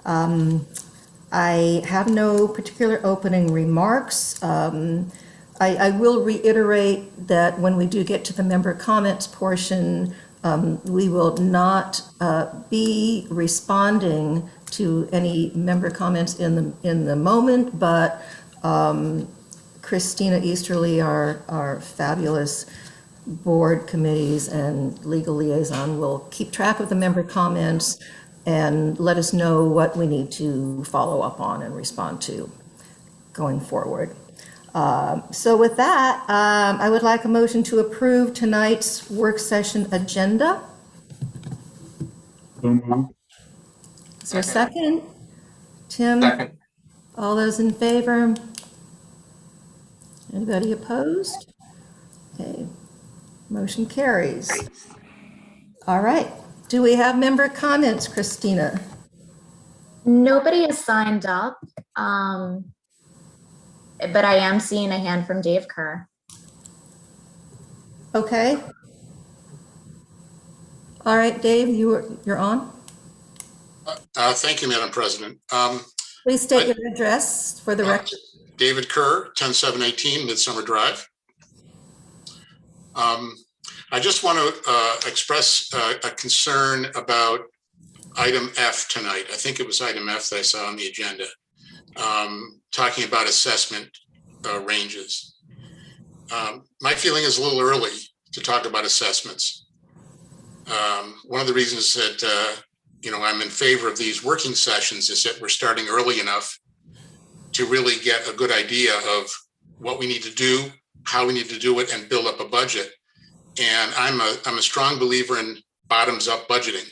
I have no particular opening remarks. I will reiterate that when we do get to the member comments portion, we will not be responding to any member comments in the moment, but Christina Easterly, our fabulous board committees and legal liaison, will keep track of the member comments and let us know what we need to follow up on and respond to going forward. So with that, I would like a motion to approve tonight's work session agenda. So moved. Is there a second? Tim? Second. All those in favor? Anybody opposed? Okay, motion carries. All right, do we have member comments, Christina? Nobody has signed up, but I am seeing a hand from Dave Kerr. Okay. All right, Dave, you're on. Thank you, Madam President. Please state your address for the record. David Kerr, 10718 Midsummer Drive. I just want to express a concern about item F tonight. I think it was item F that I saw on the agenda, talking about assessment ranges. My feeling is a little early to talk about assessments. One of the reasons that I'm in favor of these working sessions is that we're starting early enough to really get a good idea of what we need to do, how we need to do it, and build up a budget. And I'm a strong believer in bottoms up budgeting,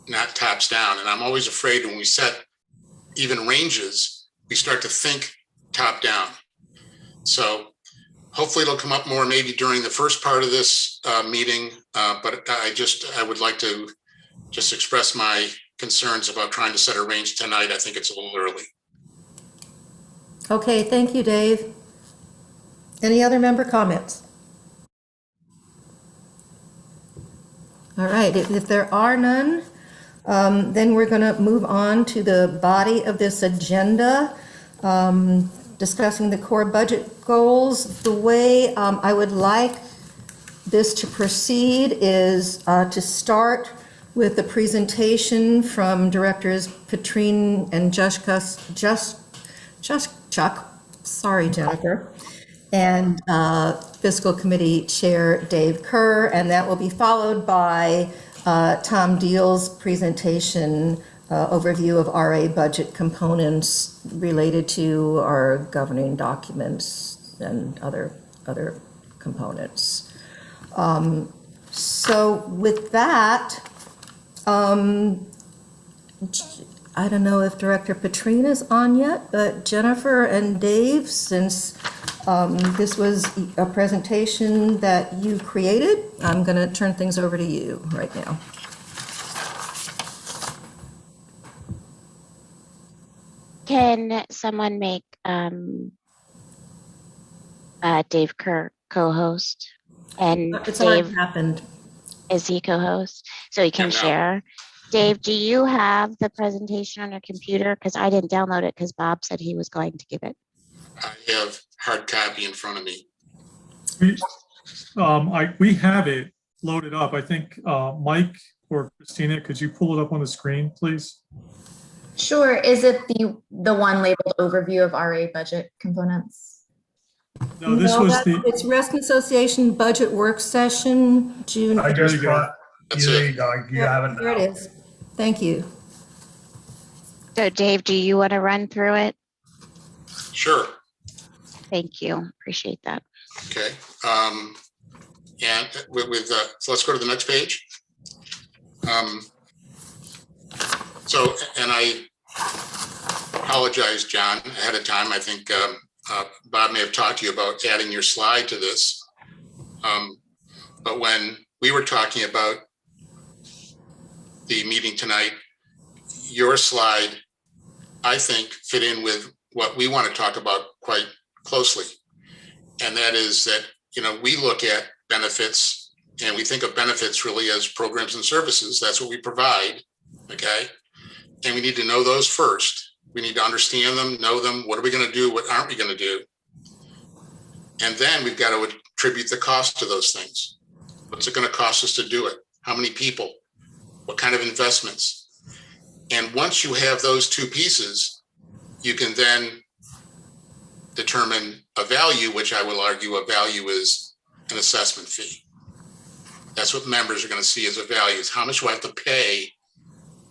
not tops down. And I'm always afraid when we set even ranges, we start to think top down. So hopefully it'll come up more maybe during the first part of this meeting. But I would like to just express my concerns about trying to set a range tonight. I think it's a little early. Okay, thank you, Dave. Any other member comments? All right, if there are none, then we're going to move on to the body of this agenda, discussing the core budget goals. The way I would like this to proceed is to start with the presentation from Directors Petrine and Chuck, sorry, Jennifer, and Fiscal Committee Chair Dave Kerr, and that will be followed by Tom Deal's presentation, overview of RA budget components related to our governing documents and other components. So with that, I don't know if Director Petrine is on yet, but Jennifer and Dave, since this was a presentation that you created, I'm going to turn things over to you right now. Can someone make Dave Kerr co-host? And It's Dave, already happened. is he co-host? So he can Yeah, no. share. Dave, do you have the presentation on your computer? Because I didn't download it because Bob said he was going to give it. I have hard copy in front of me. We have it loaded up. I think Mike or Christina, could you pull it up on the screen, please? Sure. Is it the one labeled overview of RA budget components? No, this was the. It's Rescue Association Budget Work Session, June. I just brought, That's there it. you go, you have it Here it now. is. Thank you. So Dave, do you want to run through it? Sure. Thank you. Appreciate that. Okay. And so let's go to the next page. And I apologize, John, ahead of time. I think Bob may have talked to you about adding your slide to this. But when we were talking about the meeting tonight, your slide, I think, fit in with what we want to talk about quite closely. And that is that, we look at benefits and we think of benefits really as programs and services. That's what we provide. Okay. And we need to know those first. We need to understand them, know them. What are we going to do? What aren't we going to do? And then we've got to attribute the cost to those things. What's it going to cost us to do it? How many people? What kind of investments? And once you have those two pieces, you can then determine a value, which I will argue a value is an assessment fee. That's what members are going to see as a value, is how much do I have to pay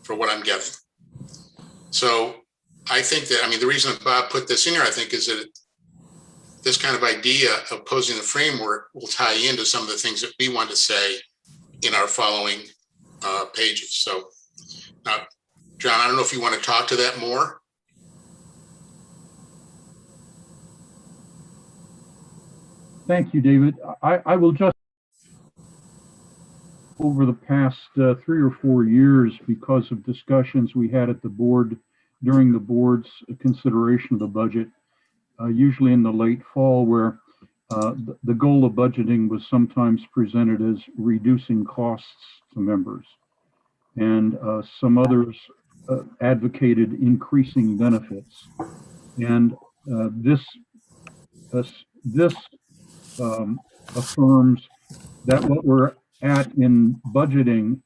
for what I'm getting. So I think that, I mean, the reason that Bob put this in here, I think, is that this kind of idea of posing the framework will tie into some of the things that we want to say in our following pages. So now, John, I don't know if you want to talk to that more. Thank you, David. I will just, over the past 3 or 4 years, because of discussions we had at the board during the board's consideration of the budget, usually in the late fall, where the goal of budgeting was sometimes presented as reducing costs to members. And some others advocated increasing benefits. And this affirms that what we're at in budgeting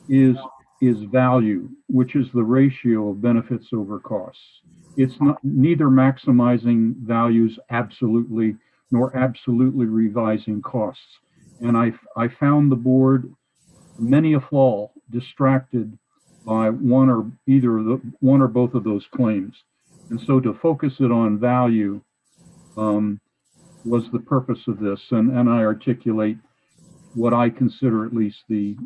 is value, which is the ratio of benefits over costs. It's neither maximizing values absolutely nor absolutely revising costs. And I found the board many a fall distracted by one or both of those claims. And so to focus it on value was the purpose of this. And I articulate what I consider at least the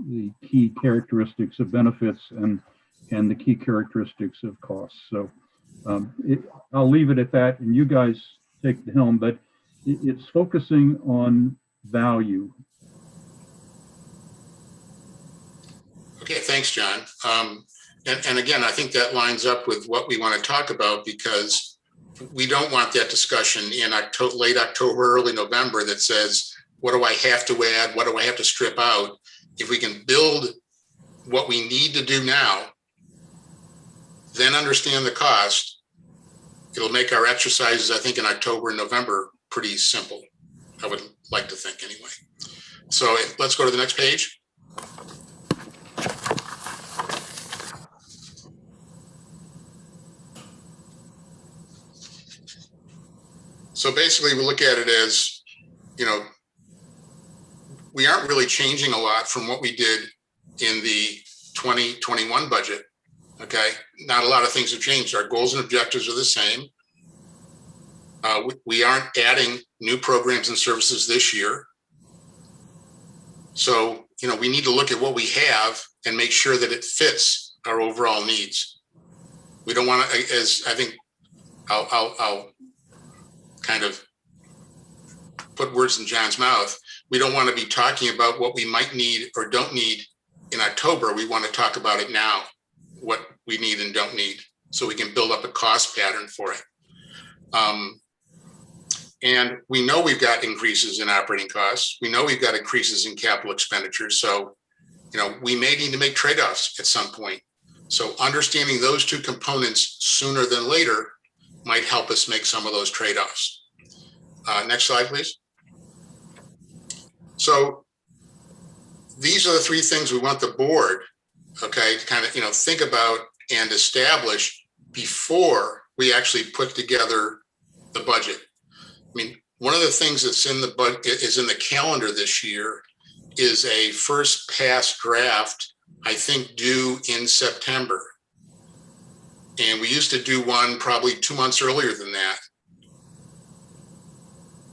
key characteristics of benefits and the key characteristics of costs. So I'll leave it at that, and you guys take the helm, but it's focusing on value. Okay, thanks, John. And again, I think that lines up with what we want to talk about, because we don't want that discussion in late October, early November that says, what do I have to add? What do I have to strip out? If we can build what we need to do now, then understand the cost, it'll make our exercises, I think, in October and November pretty simple. I would like to think anyway. So let's go to the next page. So basically we look at it as, you know, we aren't really changing a lot from what we did in the 2021 budget. Okay, not a lot of things have changed. Our goals and objectives are the same. We aren't adding new programs and services this year. So, you know, we need to look at what we have and make sure that it fits our overall needs. We don't want to, as I think I'll kind of put words in John's mouth. We don't want to be talking about what we might need or don't need in October. We want to talk about it now, what we need and don't need, so we can build up a cost pattern for it. And we know we've got increases in operating costs. We know we've got increases in capital expenditures. So, you know, we may need to make trade-offs at some point. So understanding those two components sooner than later might help us make some of those trade-offs. Next slide, please. So these are the three things we want the board, okay, to kind of, you know, think about and establish before we actually put together the budget. I mean, one of the things that's in the budget is in the calendar this year is a first pass draft, I think, due in September. And we used to do one probably 2 months earlier than that.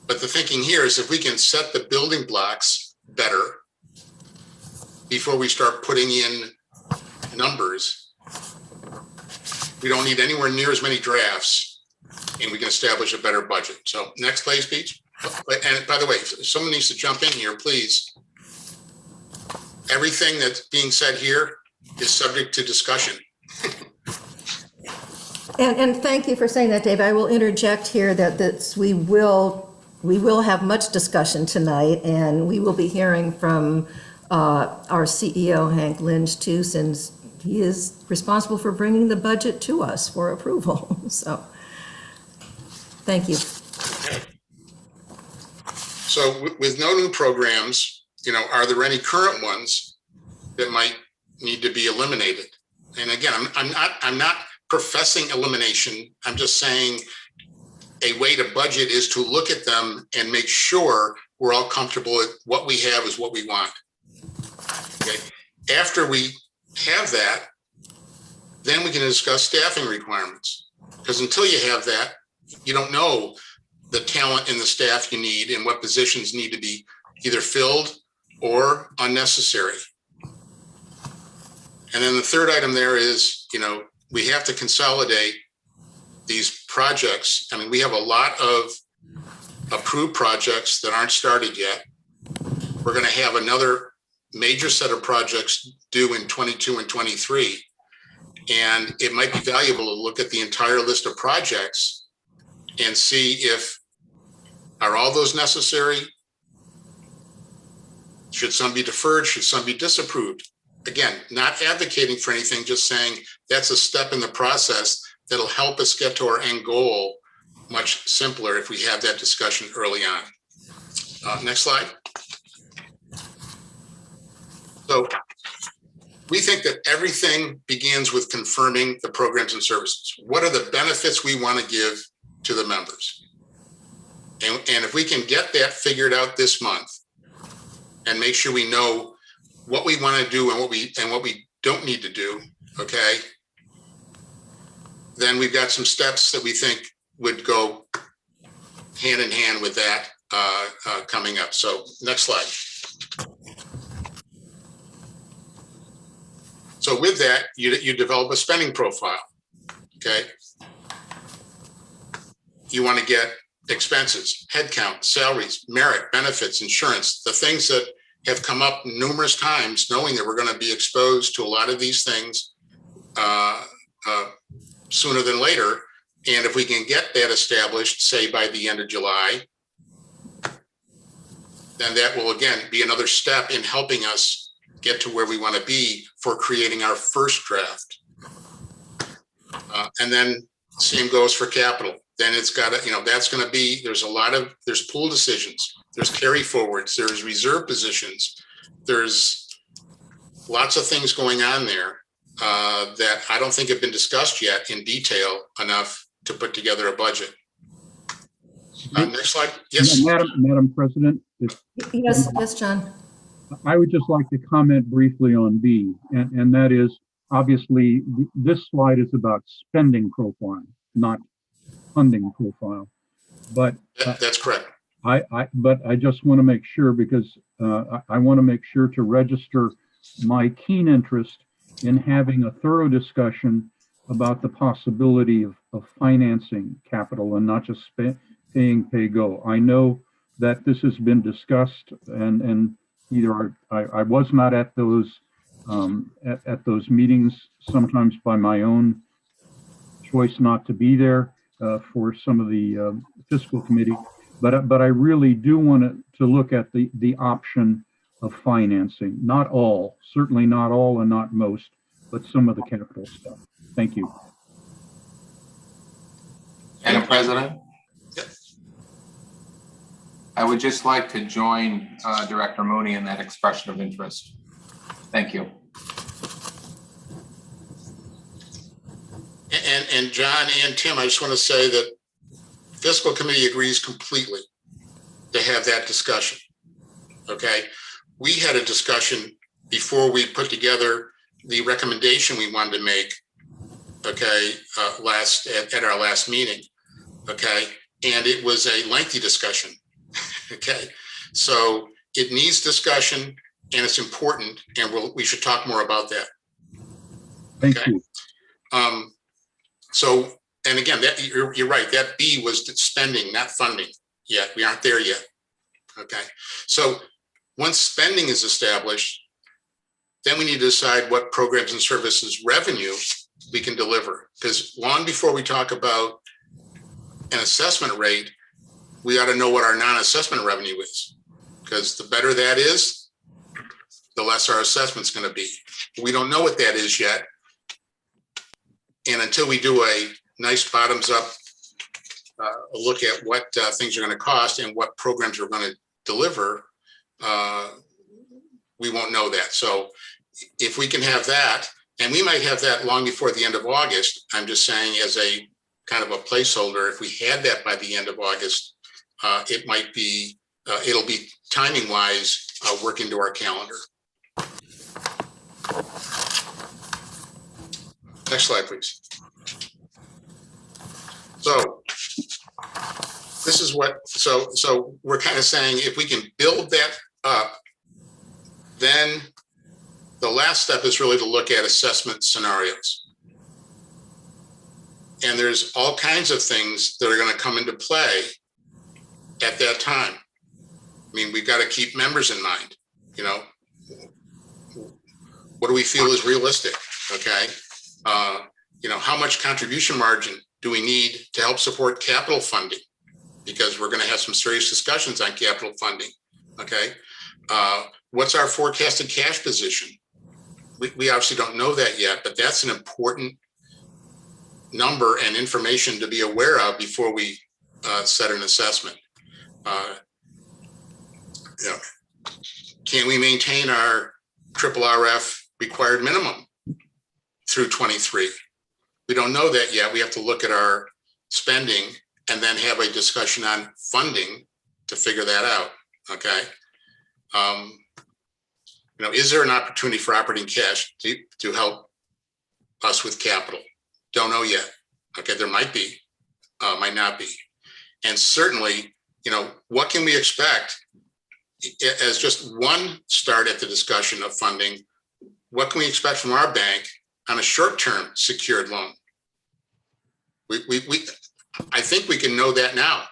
But the thinking here is if we can set the building blocks better before we start putting in numbers, we don't need anywhere near as many drafts, and we can establish a better budget. So next place, Peach. And by the way, if someone needs to jump in here, please. Everything that's being said here is subject to discussion. And thank you for saying that, Dave. I will interject here that we will have much discussion tonight, and we will be hearing from our CEO, Hank Lynch, too, since he is responsible for bringing the budget to us for approval. So, thank you. So with no new programs, are there any current ones that might need to be eliminated? And again, I'm not professing elimination. I'm just saying a way to budget is to look at them and make sure we're all comfortable with what we have is what we want. Okay. After we have that, then we can discuss staffing requirements. Because until you have that, you don't know the talent and the staff you need and what positions need to be either filled or unnecessary. And then the third item there is, we have to consolidate these projects. I mean, we have a lot of approved projects that aren't started yet. We're going to have another major set of projects due in 22 and 23. And it might be valuable to look at the entire list of projects and see if, are all those necessary? Should some be deferred? Should some be disapproved? Again, not advocating for anything, just saying that's a step in the process that'll help us get to our end goal much simpler if we have that discussion early on. Next slide. So we think that everything begins with confirming the programs and services. What are the benefits we want to give to the members? And if we can get that figured out this month and make sure we know what we want to do and what we don't need to do, okay, then we've got some steps that we think would go hand in hand with that coming up. So next slide. So with that, you develop a spending profile, okay? You want to get expenses, headcount, salaries, merit, benefits, insurance, the things that have come up numerous times, knowing that we're going to be exposed to a lot of these things sooner than later. And if we can get that established, say by the end of July, then that will again be another step in helping us get to where we want to be for creating our first draft. And then same goes for capital. Then it's got to, that's going to be, there's pool decisions, there's carry forwards, there's reserve positions, there's lots of things going on there that I don't think have been discussed yet in detail enough to put together a budget. Next slide. Yes. Madam President. Yes, John. I would just like to comment briefly on B, and that is obviously this slide is about spending profile, not funding profile. But that's correct. But I just want to make sure, because I want to make sure to register my keen interest in having a thorough discussion about the possibility of financing capital and not just paying pay go. I know that this has been discussed, and either I was not at those meetings, sometimes by my own choice not to be there for some of the fiscal committee, but I really do want to look at the option of financing, not all, certainly not all and not most, but some of the capital stuff. Thank you. Madam President? Yes. I would just like to join Director Mooney in that expression of interest. Thank you. And John and Tim, I just want to say that Fiscal Committee agrees completely to have that discussion. Okay, we had a discussion before we put together the recommendation we wanted to make. Okay, at our last meeting. Okay, and it was a lengthy discussion. Okay, so it needs discussion and it's important, and we should talk more about that. Thank you. So, and again, that you're right. That B was spending, not funding yet. We aren't there yet. Okay. So once spending is established, then we need to decide what programs and services revenue we can deliver. Because long before we talk about an assessment rate, we ought to know what our non-assessment revenue is. Because the better that is, the less our assessment's going to be. We don't know what that is yet. And until we do a nice bottoms up look at what things are going to cost and what programs we're going to deliver, we won't know that. So if we can have that, and we might have that long before the end of August, I'm just saying as a kind of a placeholder, if we had that by the end of August, it might be, it'll be timing wise, work into our calendar. Next slide, please. So this is what, so we're kind of saying if we can build that up, then the last step is really to look at assessment scenarios. And there's all kinds of things that are going to come into play at that time. I mean, we've got to keep members in mind, you know, what do we feel is realistic? Okay. You know, how much contribution margin do we need to help support capital funding? Because we're going to have some serious discussions on capital funding. Okay. What's our forecasted cash position? We obviously don't know that yet, but that's an important number and information to be aware of before we set an assessment. You know, can we maintain our RRF required minimum through 23? We don't know that yet. We have to look at our spending and then have a discussion on funding to figure that out. Okay. You know, is there an opportunity for operating cash to help us with capital? Don't know yet. Okay, there might be, might not be. And certainly, you know, what can we expect as just one start at the discussion of funding? What can we expect from our bank on a short-term secured loan? I think we can know that now.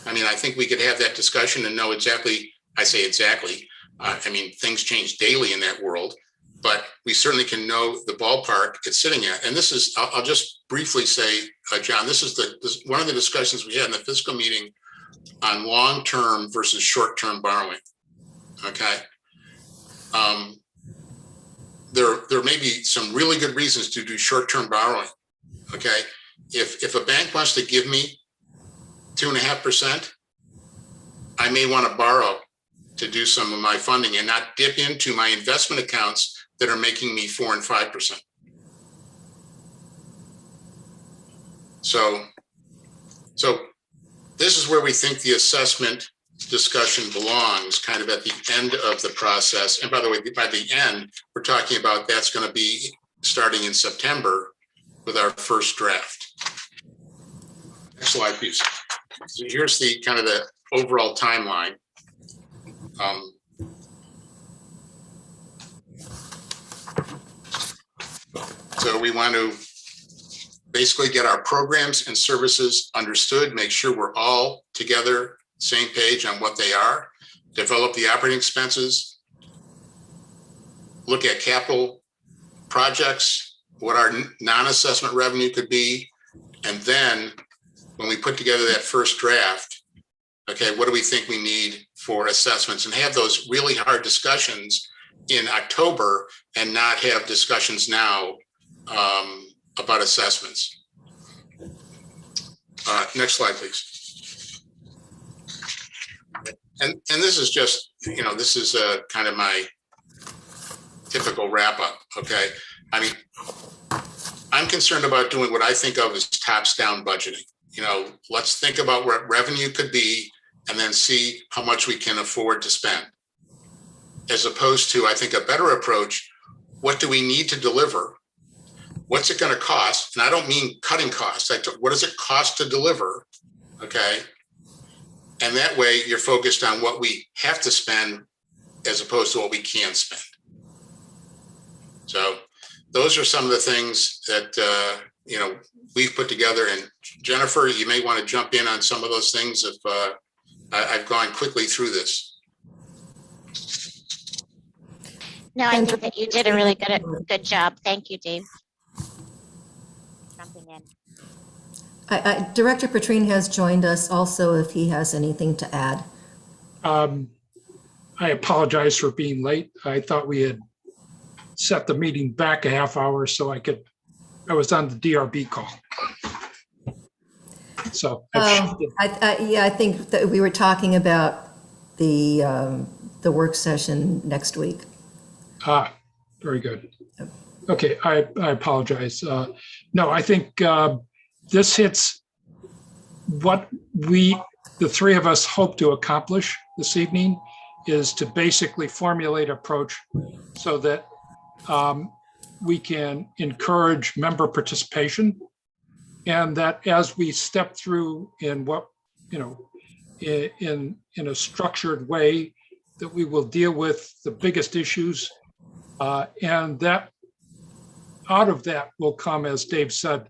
I mean, I think we could have that discussion and know exactly, I say exactly, I mean, things change daily in that world, but we certainly can know the ballpark it's sitting at. And this is, I'll just briefly say, John, this is one of the discussions we had in the fiscal meeting on long-term versus short-term borrowing. Okay. There may be some really good reasons to do short-term borrowing. Okay. If a bank wants to give me 2.5%, I may want to borrow to do some of my funding and not dip into my investment accounts that are making me 4 and 5%. So this is where we think the assessment discussion belongs, kind of at the end of the process. And by the way, by the end, we're talking about that's going to be starting in September with our first draft. Next slide, please. So here's the kind of the overall timeline. So we want to basically get our programs and services understood, make sure we're all together, same page on what they are, develop the operating expenses, look at capital projects, what our non-assessment revenue could be, and then when we put together that first draft, okay, what do we think we need for assessments, and have those really hard discussions in October and not have discussions now about assessments. Next slide, please. And this is just, you know, this is kind of my typical wrap up. Okay. I mean, I'm concerned about doing what I think of as tops down budgeting. You know, let's think about what revenue could be and then see how much we can afford to spend. As opposed to, I think, a better approach, what do we need to deliver? What's it going to cost? And I don't mean cutting costs. What does it cost to deliver? Okay. And that way you're focused on what we have to spend as opposed to what we can spend. So those are some of the things that, you know, we've put together. And Jennifer, you may want to jump in on some of those things if I've gone quickly through this. No, I think that you did a really good job. Thank you, Dave. Jumping in. Director Petrine has joined us also if he has anything to add. I apologize for being late. I thought we had set the meeting back a half hour so I was on the DRB call. So, Yeah, I think that we were talking about the work session next week. very good. Okay, I apologize. No, I think this hits what the three of us hope to accomplish this evening, is to basically formulate an approach so that we can encourage member participation, and that as we step through in what, in a structured way, that we will deal with the biggest issues, and that out of that will come, as Dave said,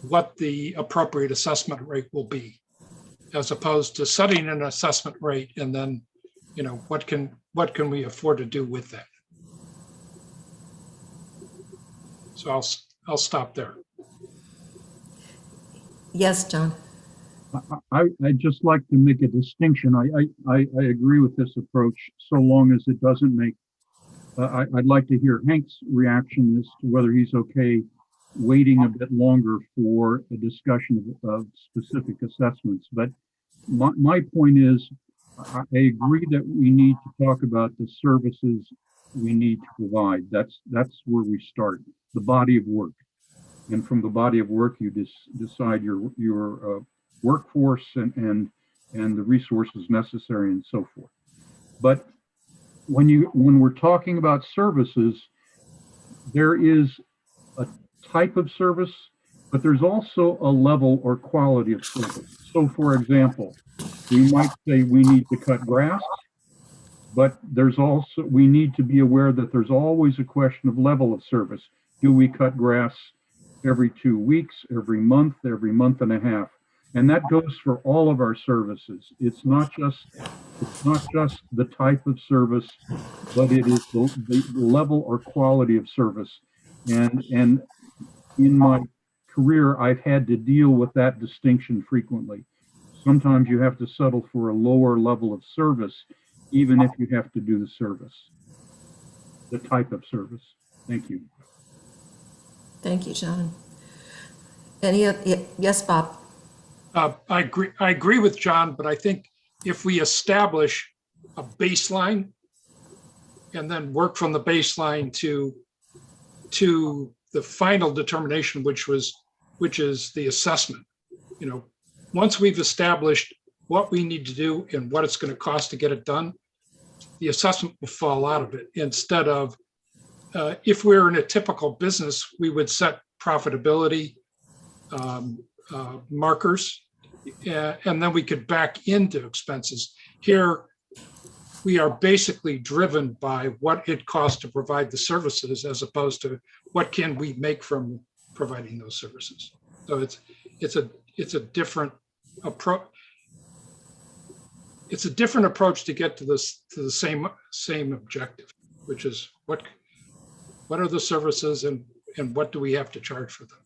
what the appropriate assessment rate will be, as opposed to setting an assessment rate and then, what can we afford to do with that? So I'll stop there. Yes, John. I'd just like to make a distinction. I agree with this approach so long as it doesn't make, I'd like to hear Hank's reaction as to whether he's okay waiting a bit longer for a discussion of specific assessments. But my point is, I agree that we need to talk about the services we need to provide. That's where we start, the body of work. And from the body of work, you decide your workforce and the resources necessary and so forth. But when we're talking about services, there is a type of service, but there's also a level or quality of service. So for example, we might say we need to cut grass, but we need to be aware that there's always a question of level of service. Do we cut grass every 2 weeks, every month and a half? And that goes for all of our services. It's not just the type of service, but it is the level or quality of service. And in my career, I've had to deal with that distinction frequently. Sometimes you have to settle for a lower level of service, even if you have to do the service, the type of service. Thank you. Thank you, John. Yes, Bob? I agree with John, but I think if we establish a baseline and then work from the baseline to the final determination, which is the assessment. Once we've established what we need to do and what it's going to cost to get it done, the assessment will fall out of it. Instead of, if we're in a typical business, we would set profitability markers, and then we could back into expenses. Here, we are basically driven by what it costs to provide the services, as opposed to what can we make from providing those services. So it's a different approach. It's a different approach to get to the same objective, which is what are the services and what do we have to charge for them.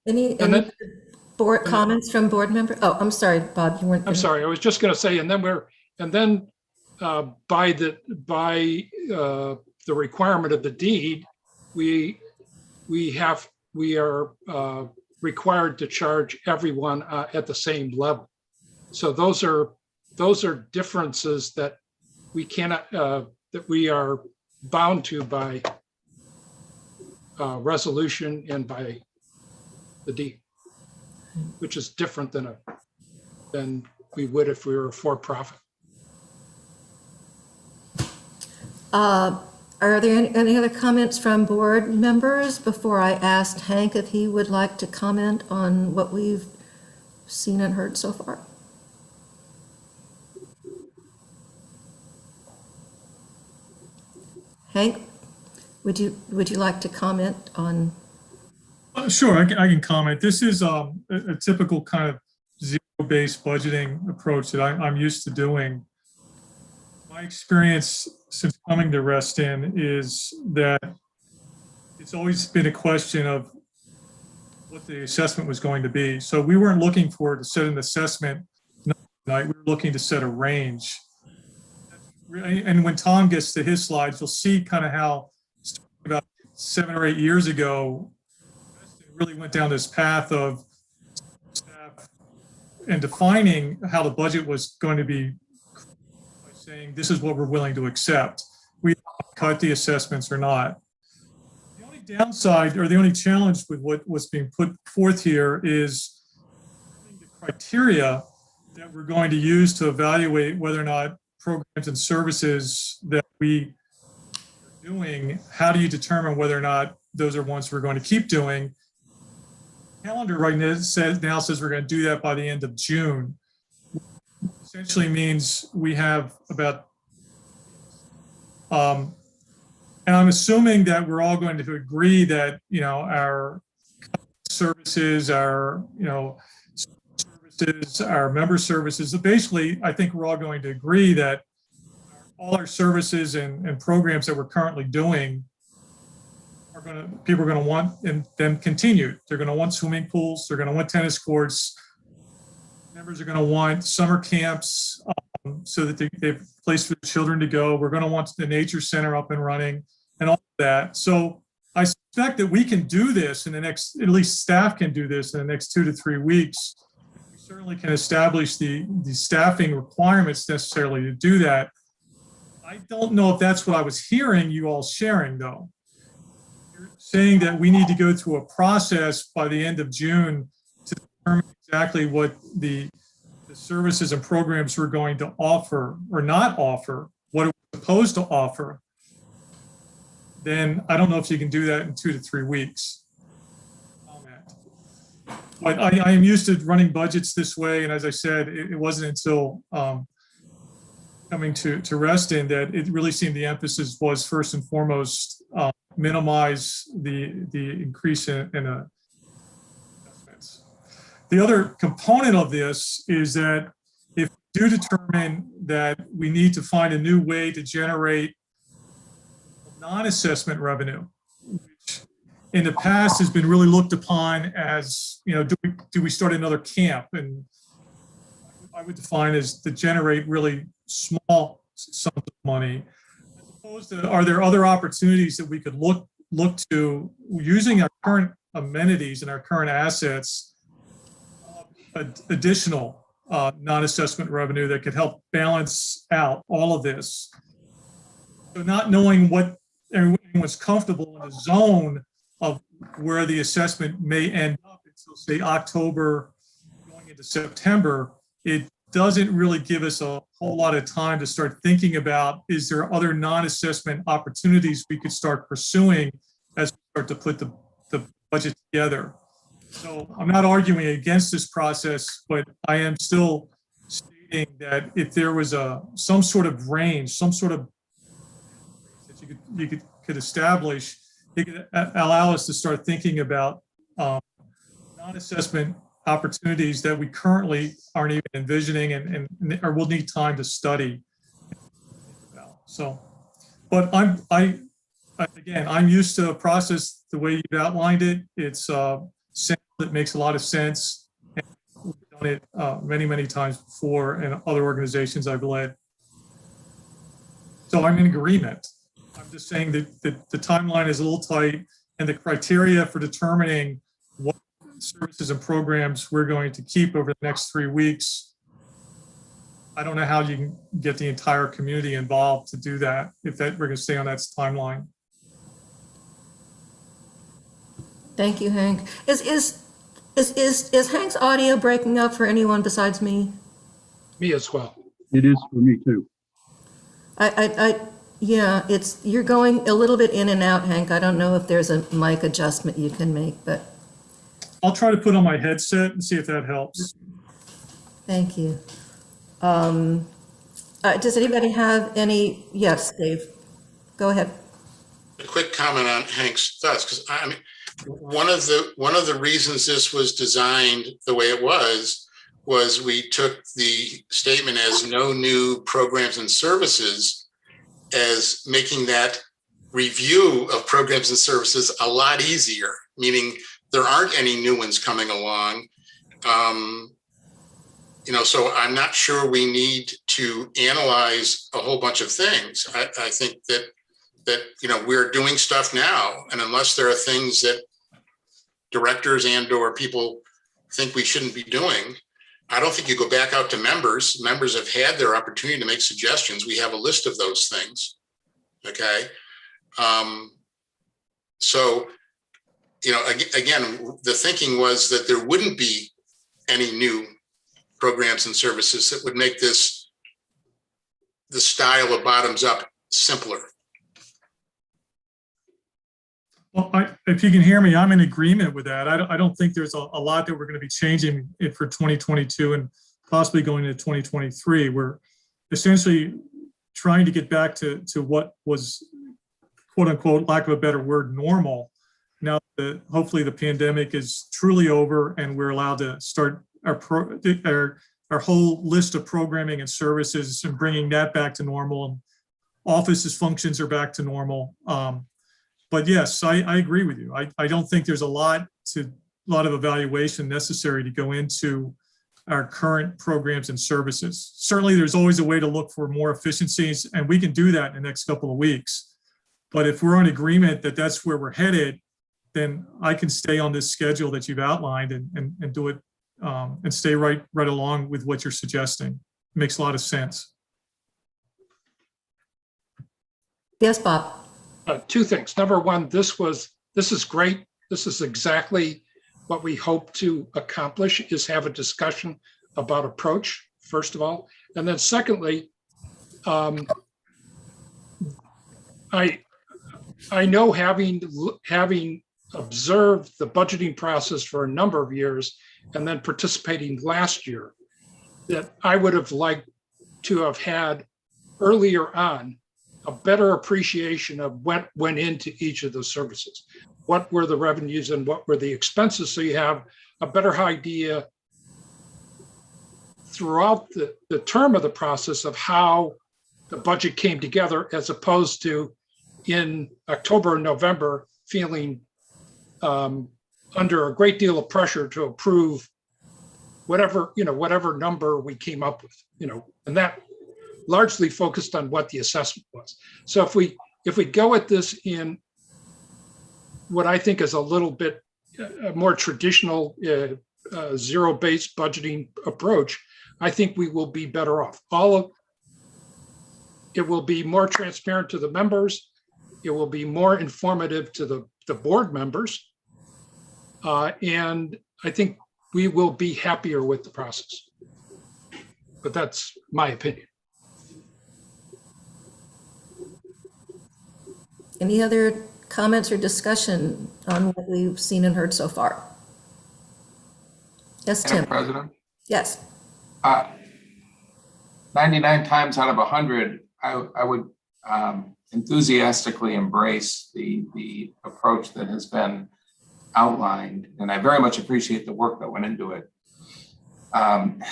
Any board comments from board members? Oh, I'm sorry, Bob, you weren't. I'm sorry, I was just going to say, by the requirement of the deed, we are required to charge everyone at the same level. So those are differences that we cannot, that we are bound to by resolution and by the deed, which is different than we would if we were a for-profit. Are there any other comments from board members before I asked Hank if he would like to comment on what we've seen and heard so far? Hank, would you like to comment on? Sure, I can comment. This is a typical kind of zero-based budgeting approach that I'm used to doing. My experience since coming to Reston is that it's always been a question of what the assessment was going to be. So we weren't looking for to set an assessment tonight, we were looking to set a range. And when Tom gets to his slides, you'll see kind of how about 7 or 8 years ago, it really went down this path of staff and defining how the budget was going to be by saying, this is what we're willing to accept. We cut the assessments or not. The only downside or the only challenge with what's being put forth here is the criteria that we're going to use to evaluate whether or not programs and services that we are doing, how do you determine whether or not those are ones we're going to keep doing? Calendar right now says we're going to do that by the end of June. Essentially means we have about, and I'm assuming that we're all going to agree that, our services, our, services, our member services, basically, I think we're all going to agree that all our services and programs that we're currently doing people are going to want them continued. They're going to want swimming pools. They're going to want tennis courts. Members are going to want summer camps so that they have a place for the children to go. We're going to want the nature center up and running and all of that. So I suspect that we can do this in the next, at least staff can do this in the next 2 to 3 weeks. We certainly can establish the staffing requirements necessarily to do that. I don't know if that's what I was hearing you all sharing, though. You're saying that we need to go through a process by the end of June to determine exactly what the services and programs we're going to offer or not offer, what we're supposed to offer. Then I don't know if you can do that in 2 to 3 weeks. But I am used to running budgets this way, and as I said, it wasn't until coming to Reston that it really seemed the emphasis was first and foremost minimize the increase in investments. The other component of this is that if we do determine that we need to find a new way to generate non-assessment revenue, which in the past has been really looked upon as, do we start another camp? And I would define as to generate really small sums of money. As opposed to, are there other opportunities that we could look to using our current amenities and our current assets, additional non-assessment revenue that could help balance out all of this? So not knowing what everyone's comfortable in the zone of where the assessment may end up until, say, October going into September, it doesn't really give us a whole lot of time to start thinking about, is there other non-assessment opportunities we could start pursuing as we start to put the budget together. So I'm not arguing against this process, but I am still stating that if there was some sort of range, some sort of that you could establish, it could allow us to start thinking about non-assessment opportunities that we currently aren't even envisioning or will need time to study. So, but I'm used to a process the way you've outlined it. It's it makes a lot of sense. And we've done it many times before in other organizations I've led. So I'm in agreement. I'm just saying that the timeline is a little tight, and the criteria for determining what services and programs we're going to keep over the next 3 weeks, I don't know how you can get the entire community involved to do that if we're going to stay on that timeline. Thank you, Hank. Is Hank's audio breaking up for anyone besides me? Me as well. It is for me too. Yeah, you're going a little bit in and out, Hank. I don't know if there's a mic adjustment you can make, but I'll try to put on my headset and see if that helps. thank you. Does anybody have any? Yes, Dave, go ahead. A quick comment on Hank's thoughts, because I mean, one of the reasons this was designed the way it was we took the statement as no new programs and services as making that review of programs and services a lot easier, meaning there aren't any new ones coming along. So I'm not sure we need to analyze a whole bunch of things. I think that we're doing stuff now, and unless there are things that directors and/or people think we shouldn't be doing, I don't think you go back out to members. Members have had their opportunity to make suggestions. We have a list of those things. Okay. So, again, the thinking was that there wouldn't be any new programs and services that would make the style of bottoms up simpler. Well, if you can hear me, I'm in agreement with that. I don't think there's a lot that we're going to be changing it for 2022 and possibly going into 2023. We're essentially trying to get back to what was, quote unquote, lack of a better word, normal. Now that hopefully the pandemic is truly over and we're allowed to start our whole list of programming and services and bringing that back to normal, and offices functions are back to normal. But yes, I agree with you. I don't think there's a lot of evaluation necessary to go into our current programs and services. Certainly there's always a way to look for more efficiencies, and we can do that in the next couple of weeks. But if we're in agreement that that's where we're headed, then I can stay on this schedule that you've outlined and do it and stay right along with what you're suggesting. Makes a lot of sense. Yes, Bob. Two things. Number one, this is great. This is exactly what we hope to accomplish, is have a discussion about approach, first of all. And then secondly, I know having observed the budgeting process for a number of years and then participating last year, that I would have liked to have had earlier on a better appreciation of what went into each of the services. What were the revenues and what were the expenses? So you have a better idea throughout the term of the process of how the budget came together, as opposed to in October and November feeling under a great deal of pressure to approve whatever number we came up with, and that largely focused on what the assessment was. So if we go at this in what I think is a little bit more traditional zero-based budgeting approach, I think we will be better off. It will be more transparent to the members. It will be more informative to the board members. And I think we will be happier with the process. But that's my opinion. Any other comments or discussion on what we've seen and heard so far? Yes, Tim. Madam President? Yes. 99 times out of 100, I would enthusiastically embrace the approach that has been outlined, and I very much appreciate the work that went into it, and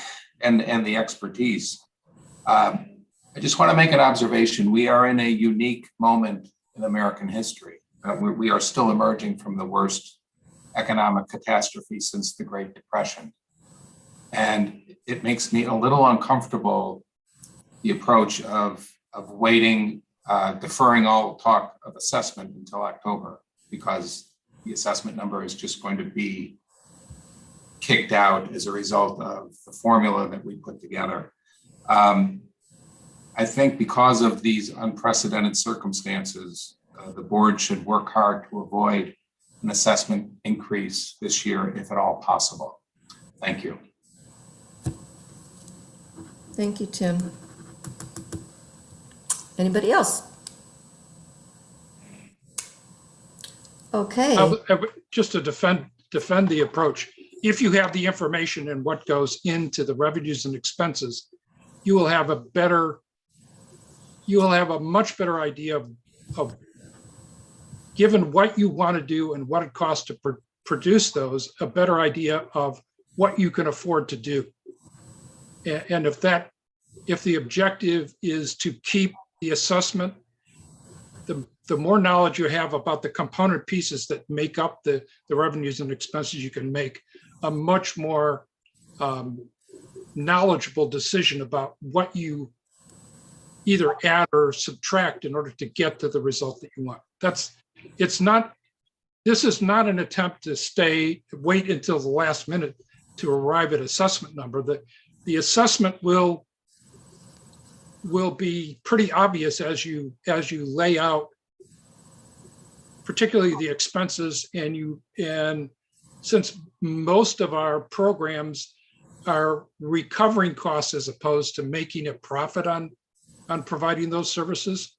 the expertise. I just want to make an observation. We are in a unique moment in American history. We are still emerging from the worst economic catastrophe since the Great Depression. And it makes me a little uncomfortable, the approach of waiting, deferring all talk of assessment until October, because the assessment number is just going to be kicked out as a result of the formula that we put together. I think because of these unprecedented circumstances, the board should work hard to avoid an assessment increase this year, if at all possible. Thank you. Thank you, Tim. Anybody else? Okay. Just to defend the approach, if you have the information and what goes into the revenues and expenses, you will have a much better idea of given what you want to do and what it costs to produce those, a better idea of what you can afford to do. And if the objective is to keep the assessment, the more knowledge you have about the component pieces that make up the revenues and expenses, you can make a much more knowledgeable decision about what you either add or subtract in order to get to the result that you want. This is not an attempt to wait until the last minute to arrive at assessment number. The assessment will be pretty obvious as you lay out, particularly the expenses, and since most of our programs are recovering costs as opposed to making a profit on providing those services.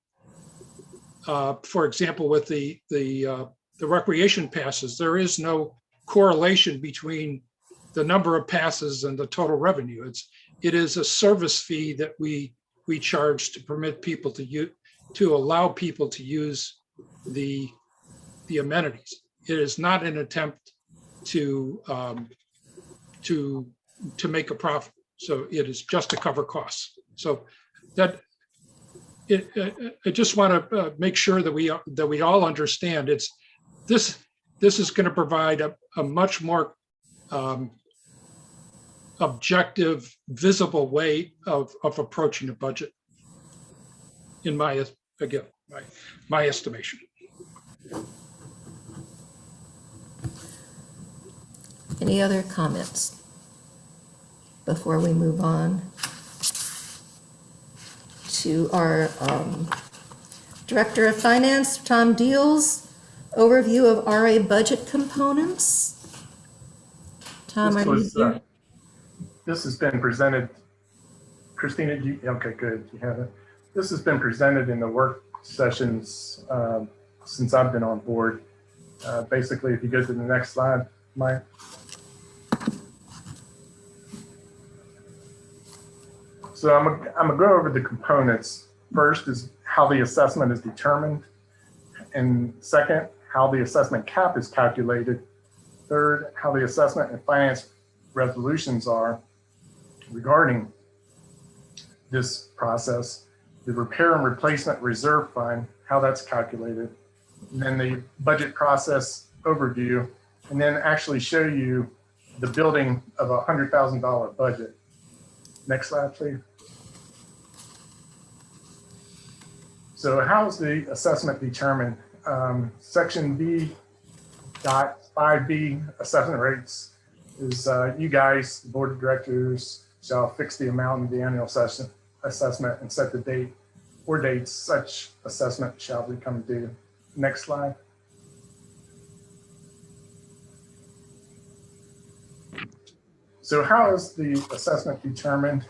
For example, with the recreation passes, there is no correlation between the number of passes and the total revenue. It is a service fee that we charge to permit people to allow people to use the amenities. It is not an attempt to make a profit. So it is just to cover costs. So that I just want to make sure that we all understand this is going to provide a much more objective, visible way of approaching a budget, in my estimation. Any other comments before we move on to our Director of Finance, Tom Deals, overview of RA budget components? Tom, are you here? This has been presented, Christina, okay, good, you have it. This has been presented in the work sessions since I've been on board. Basically, if you go to the next slide, Mike. So I'm gonna go over the components. First is how the assessment is determined. And second, how the assessment cap is calculated. Third, how the assessment and finance resolutions are regarding this process. The repair and replacement reserve fund, how that's calculated. And then the budget process overview, and then actually show you the building of a $100,000 budget. Next slide, please. So how is the assessment determined? Section B.5B assessment rates is you guys, the board of directors, shall fix the amount of the annual assessment and set the date or dates such assessment shall become due. Next slide. So how is the assessment determined?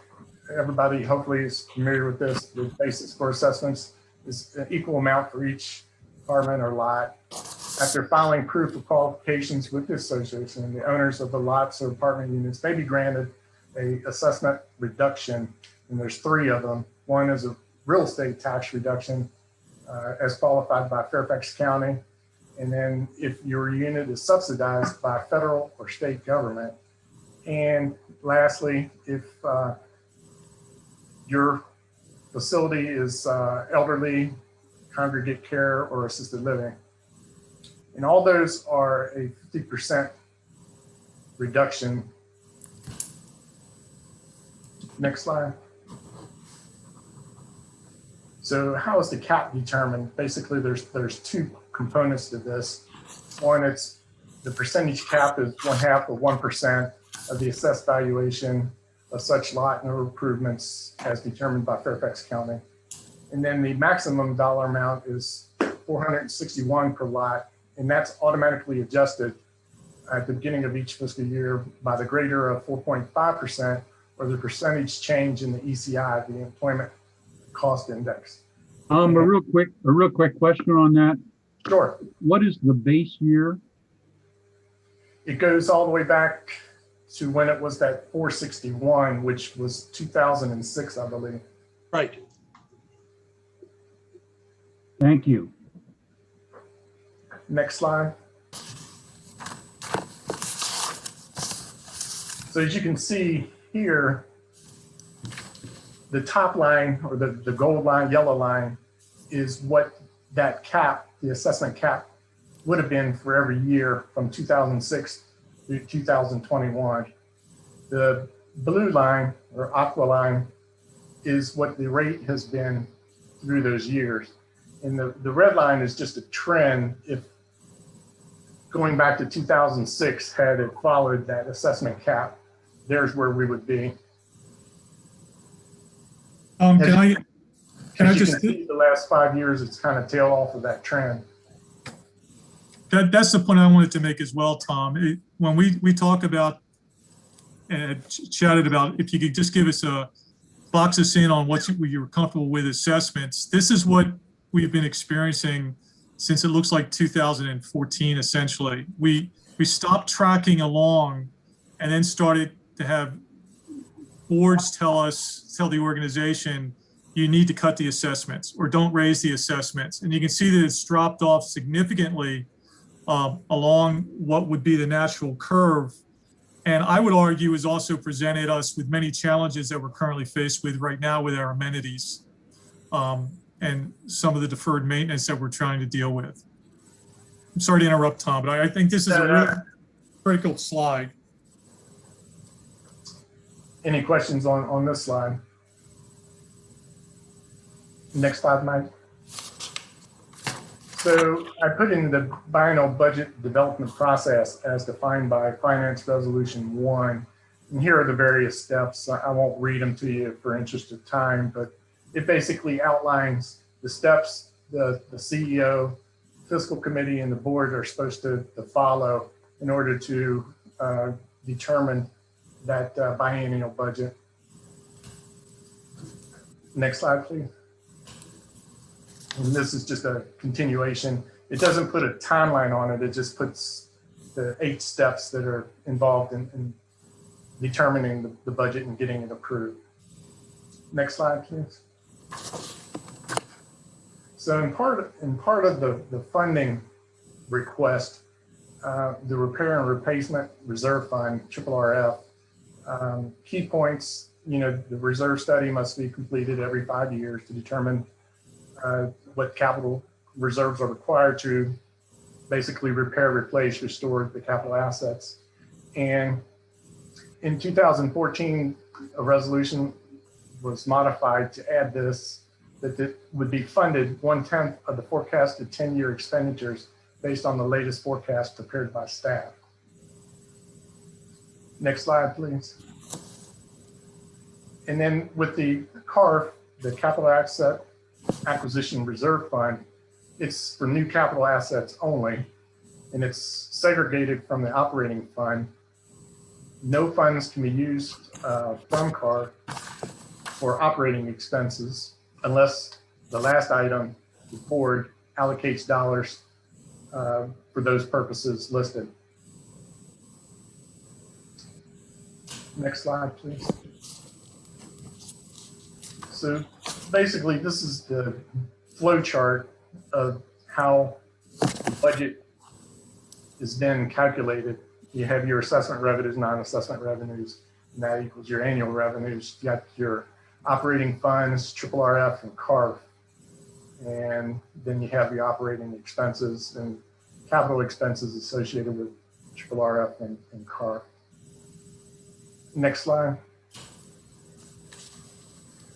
Everybody hopefully is familiar with this. The basis for assessments is an equal amount for each apartment or lot. After filing proof of qualifications with the association, the owners of the lots or apartment units may be granted a assessment reduction, and there's three of them. One is a real estate tax reduction as qualified by Fairfax County. And then if your unit is subsidized by federal or state government. And lastly, if your facility is elderly, congregate care, or assisted living. And all those are a 50% reduction. Next slide. So how is the cap determined? Basically, there's two components to this. One, it's the percentage cap is 1/2 of 1% of the assessed valuation of such lot and improvements as determined by Fairfax County. And then the maximum dollar amount is $461 per lot, and that's automatically adjusted at the beginning of each fiscal year by the greater of 4.5% or the percentage change in the ECI, the Employment Cost Index. A real quick question on that. Sure. What is the base year? It goes all the way back to when it was that 461, which was 2006, I believe. Right. Thank you. Next slide. So as you can see here, the top line or the gold line, yellow line is what that cap, the assessment cap, would have been for every year from 2006 to 2021. The blue line or aqua line is what the rate has been through those years. And the red line is just a trend. If going back to 2006, had it followed that assessment cap, there's where we would be. Can I As you just, can see, the last 5 years, it's kind of tailed off of that trend. that's the point I wanted to make as well, Tom. When we talk about and chatted about, if you could just give us box us in on what you're comfortable with assessments, this is what we've been experiencing since it looks like 2014, essentially. We stopped tracking along and then started to have boards tell the organization, you need to cut the assessments or don't raise the assessments. And you can see that it's dropped off significantly along what would be the natural curve. And I would argue has also presented us with many challenges that we're currently faced with right now with our amenities and some of the deferred maintenance that we're trying to deal with. I'm sorry to interrupt, Tom, but I think this is a really critical slide. Any questions on this slide? Next slide, Mike. So I put in the biennial budget development process as defined by Finance Resolution 1. And here are the various steps. I won't read them to you for interest of time, but it basically outlines the steps the CEO, Fiscal Committee, and the board are supposed to follow in order to determine that biennial budget. Next slide, please. And this is just a continuation. It doesn't put a timeline on it. It just puts the 8 steps that are involved in determining the budget and getting it approved. Next slide, please. So in part of the funding request, the Repair and Replacement Reserve Fund, RRF, key points, the reserve study must be completed every 5 years to determine what capital reserves are required to basically repair, replace, restore the capital assets. And in 2014, a resolution was modified to add this, that it would be funded 1/10 of the forecasted 10-year expenditures based on the latest forecast prepared by staff. Next slide, please. And then with the CARF, the Capital Asset Acquisition Reserve Fund, it's for new capital assets only, and it's segregated from the operating fund. No funds can be used from CARF for operating expenses unless the last item, the board allocates dollars for those purposes listed. Next slide, please. So basically, this is the flow chart of how the budget is then calculated. You have your assessment revenues, non-assessment revenues, and that equals your annual revenues. You got your operating funds, RRF and CARF, and then you have the operating expenses and capital expenses associated with RRF and CARF. Next slide.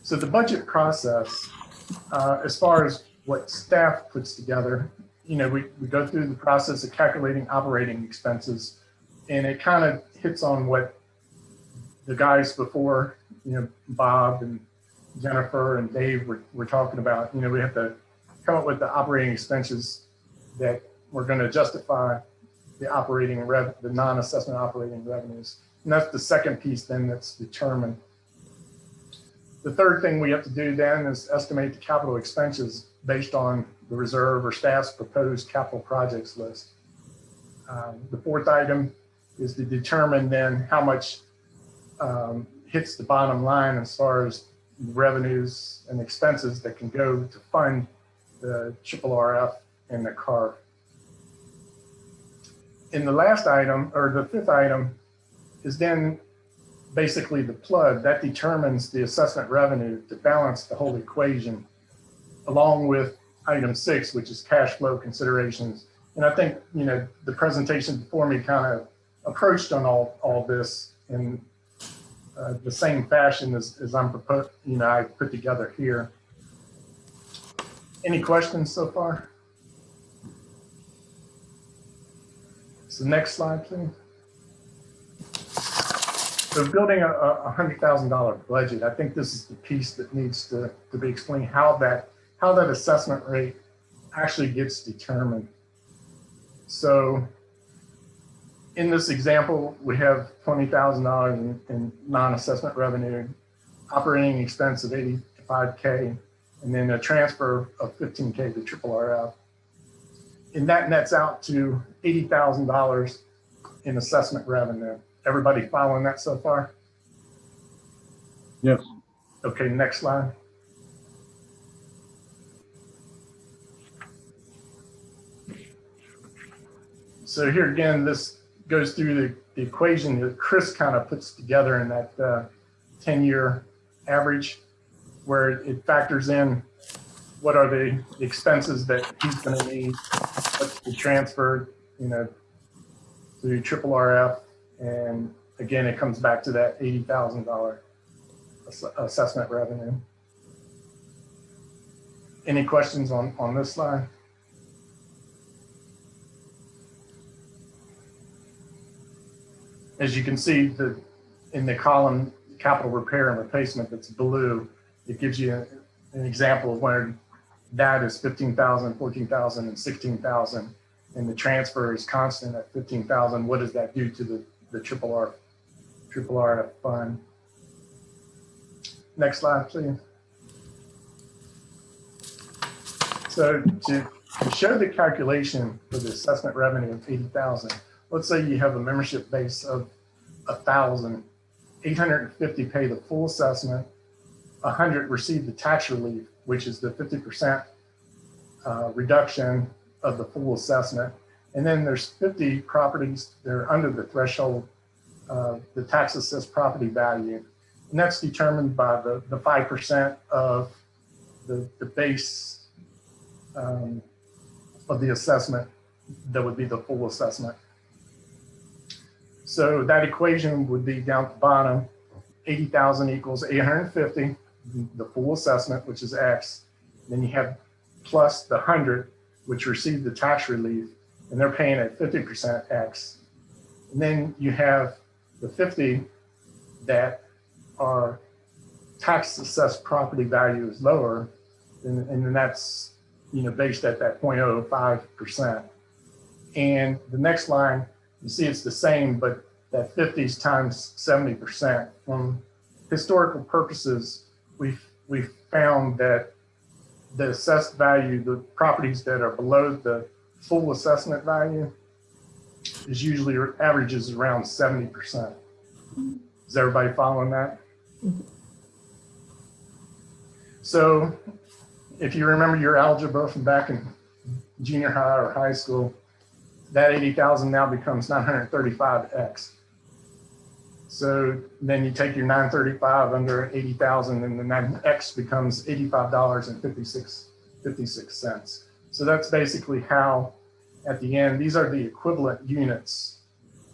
So the budget process, as far as what staff puts together, we go through the process of calculating operating expenses, and it kind of hits on what the guys before, Bob and Jennifer and Dave were talking about. We have to come up with the operating expenses that we're going to justify the non-assessment operating revenues. And that's the second piece then that's determined. The third thing we have to do then is estimate the capital expenses based on the reserve or staff's proposed capital projects list. The fourth item is to determine then how much hits the bottom line as far as revenues and expenses that can go to fund the RRF and the CARF. And the last item, or the fifth item, is then basically the plug that determines the assessment revenue to balance the whole equation, along with item 6, which is cash flow considerations. And I think, the presentation before me kind of approached on all this. And the same fashion as I'm proposed, I put together here. Any questions so far? So next slide, please. So building a $100,000 budget, I think this is the piece that needs to be explained, how that assessment rate actually gets determined. So in this example, we have $20,000 in non-assessment revenue, operating expense of $85K, and then a transfer of $15K to RRF. And that nets out to $80,000 in assessment revenue. Everybody following that so far? Yes. Okay, next slide. So here again, this goes through the equation that Chris kind of puts together in that 10-year average, where it factors in what are the expenses that he's going to need, what's the transfer, to RRF, and again, it comes back to that $80,000 assessment revenue. Any questions on this slide? As you can see, in the column capital repair and replacement that's blue, it gives you an example of where that is 15,000, 14,000, and 16,000, and the transfer is constant at 15,000. What does that do to the RRF fund? Next slide, please. So to show the calculation for the assessment revenue of 80,000, let's say you have a membership base of 1,000, 850 pay the full assessment, 100 receive the tax relief, which is the 50% reduction of the full assessment. And then there's 50 properties that are under the threshold of the tax assessed property value. And that's determined by the 5% of the base of the assessment that would be the full assessment. So that equation would be down at the bottom, 80,000 equals 850, the full assessment, which is X. Then you have plus the 100, which received the tax relief, and they're paying at 50% X. And then you have the 50 that are tax assessed property value is lower, and then that's based at that 0.05%. And the next line, you see it's the same, but that 50 is times 70%. From historical purposes, we've found that the assessed value, the properties that are below the full assessment value, is usually averages around 70%. Is everybody following that? So if you remember your algebra from back in junior high or high school, that 80,000 now becomes 935X. So then you take your 935 under 80,000, and then that X becomes $85.56. So that's basically how, at the end, these are the equivalent units,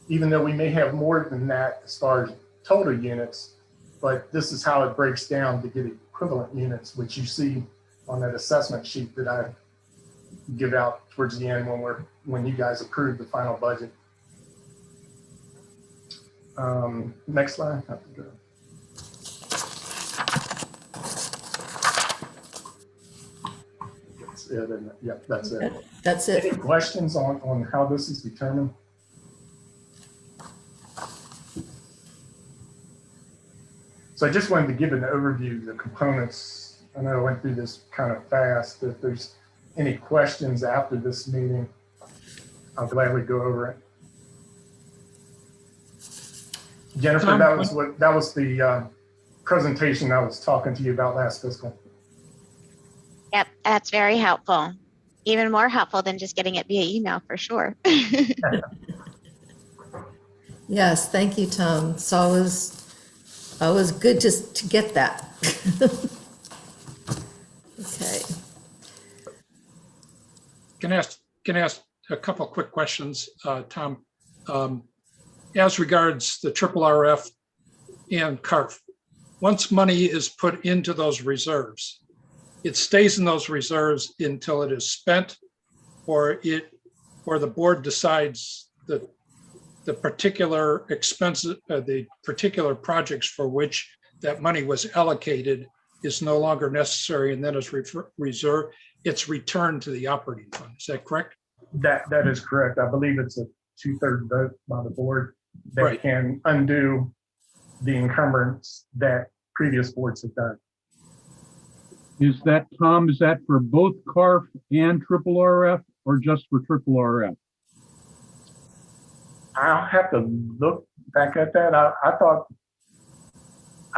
even though we may have more than that as far as total units, but this is how it breaks down to get equivalent units, which you see on that assessment sheet that I give out towards the end when you guys approve the final budget. Next slide. That's it, isn't it? Yep, that's it. That's it. Any questions on how this is determined? So I just wanted to give an overview of the components. I know I went through this kind of fast. If there's any questions after this meeting, I'll gladly go over it. Jennifer, that was the presentation I was talking to you about last fiscal. Yep, that's very helpful. Even more helpful than just getting it via email, for sure. Yes, thank you, Tom. It's always good to get that. Okay. Can I ask a couple of quick questions, Tom? As regards the RRF, and CARF. Once money is put into those reserves, it stays in those reserves until it is spent, or the board decides that the particular expenses, the particular projects for which that money was allocated is no longer necessary, and then is reserved. It's returned to the operating fund. Is that correct? That is correct. I believe it's a 2/3 vote by the board that Right. can undo the encumbrance that previous boards have done. Is that, Tom, is that for both CARF and triple RF or just for triple RF? I'll have to look back at that. I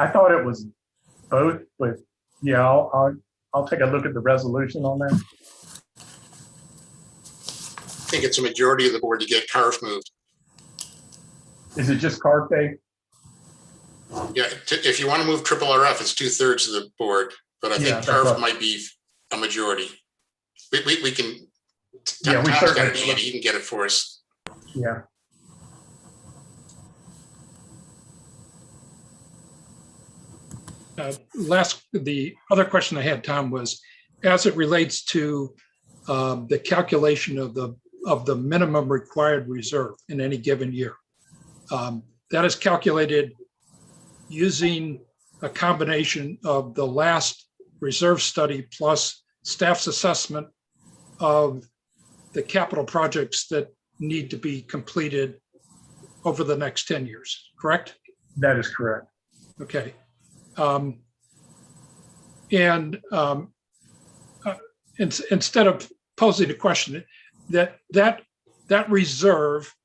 thought it was both, but yeah, I'll take a look at the resolution on that. I think it's a majority of the board to get CARF moved. Is it just CARF Day? Yeah, if you want to move triple RF, it's 2/3 of the board, but I Yeah, think that's CARF right. might be a majority. We can, Yeah, we Tom's got certainly it, he can get it for us. Yeah. The other question I had, Tom, was as it relates to the calculation of the minimum required reserve in any given year. That is calculated using a combination of the last reserve study plus staff's assessment of the capital projects that need to be completed over the next 10 years, correct? That is correct. Okay. Instead of posing a question, that reserve,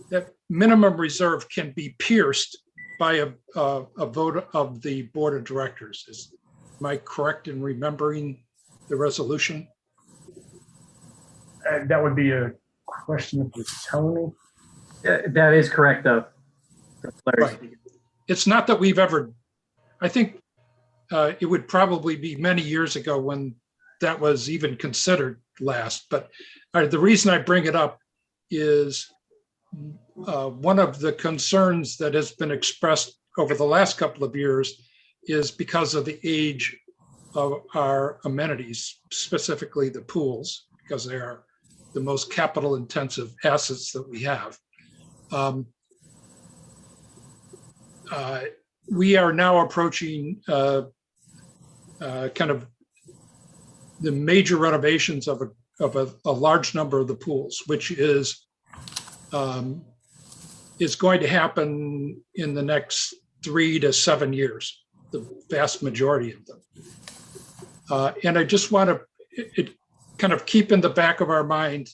that minimum reserve can be pierced by a vote of the board of directors. Am I correct in remembering the resolution? That would be a question for Tony. That is correct, though. That's Larry Right. speaking. It's not that we've ever, I think it would probably be many years ago when that was even considered last. But the reason I bring it up is one of the concerns that has been expressed over the last couple of years is because of the age of our amenities, specifically the pools, because they are the most capital intensive assets that we have. We are now approaching kind of the major renovations of a large number of the pools, which is going to happen in the next 3 to 7 years, the vast majority of them. And I just want to kind of keep in the back of our mind,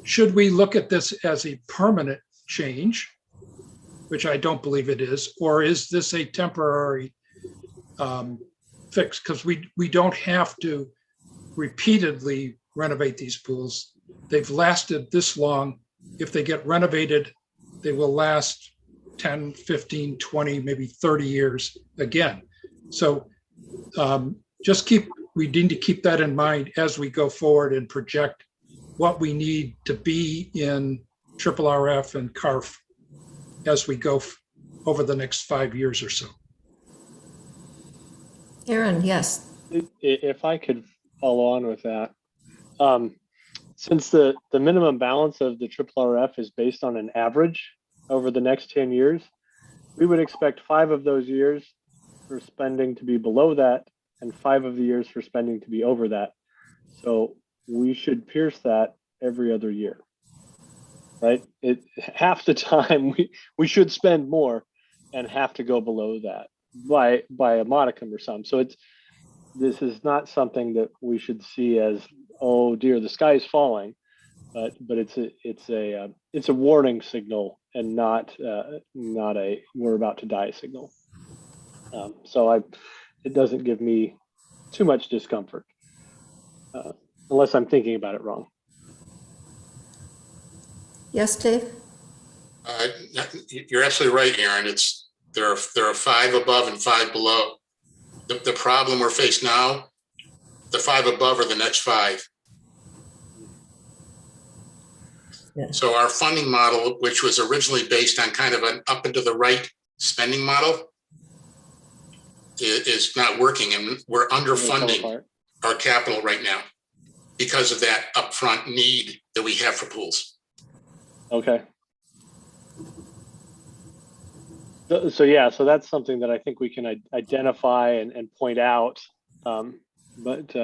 should we look at this as a permanent change, which I don't believe it is, or is this a temporary fix? Because we don't have to repeatedly renovate these pools. They've lasted this long. If they get renovated, they will last 10, 15, 20, maybe 30 years again. So we need to keep that in mind as we go forward and project what we need to be in triple RF and CARF as we go over the next 5 years or so. Aaron, yes. If I could follow on with that. Since the minimum balance of the triple RF is based on an average over the next 10 years, we would expect 5 of those years for spending to be below that and 5 of the years for spending to be over that. So we should pierce that every other year, right? Half the time we should spend more and have to go below that by a modicum or some. So this is not something that we should see as, oh dear, the sky is falling, but it's a warning signal and not a we're about to die signal. So it doesn't give me too much discomfort, unless I'm thinking about it wrong. Yes, Dave? You're absolutely right, Aaron. There are 5 above and 5 below. The problem we're faced now, the 5 above are the next 5. Yeah. So our funding model, which was originally based on kind of an up and to the right spending model, is not working, and we're underfunding our capital right now because of that upfront need that we have for pools. Okay. So yeah, so that's something that I think we can identify and point out, but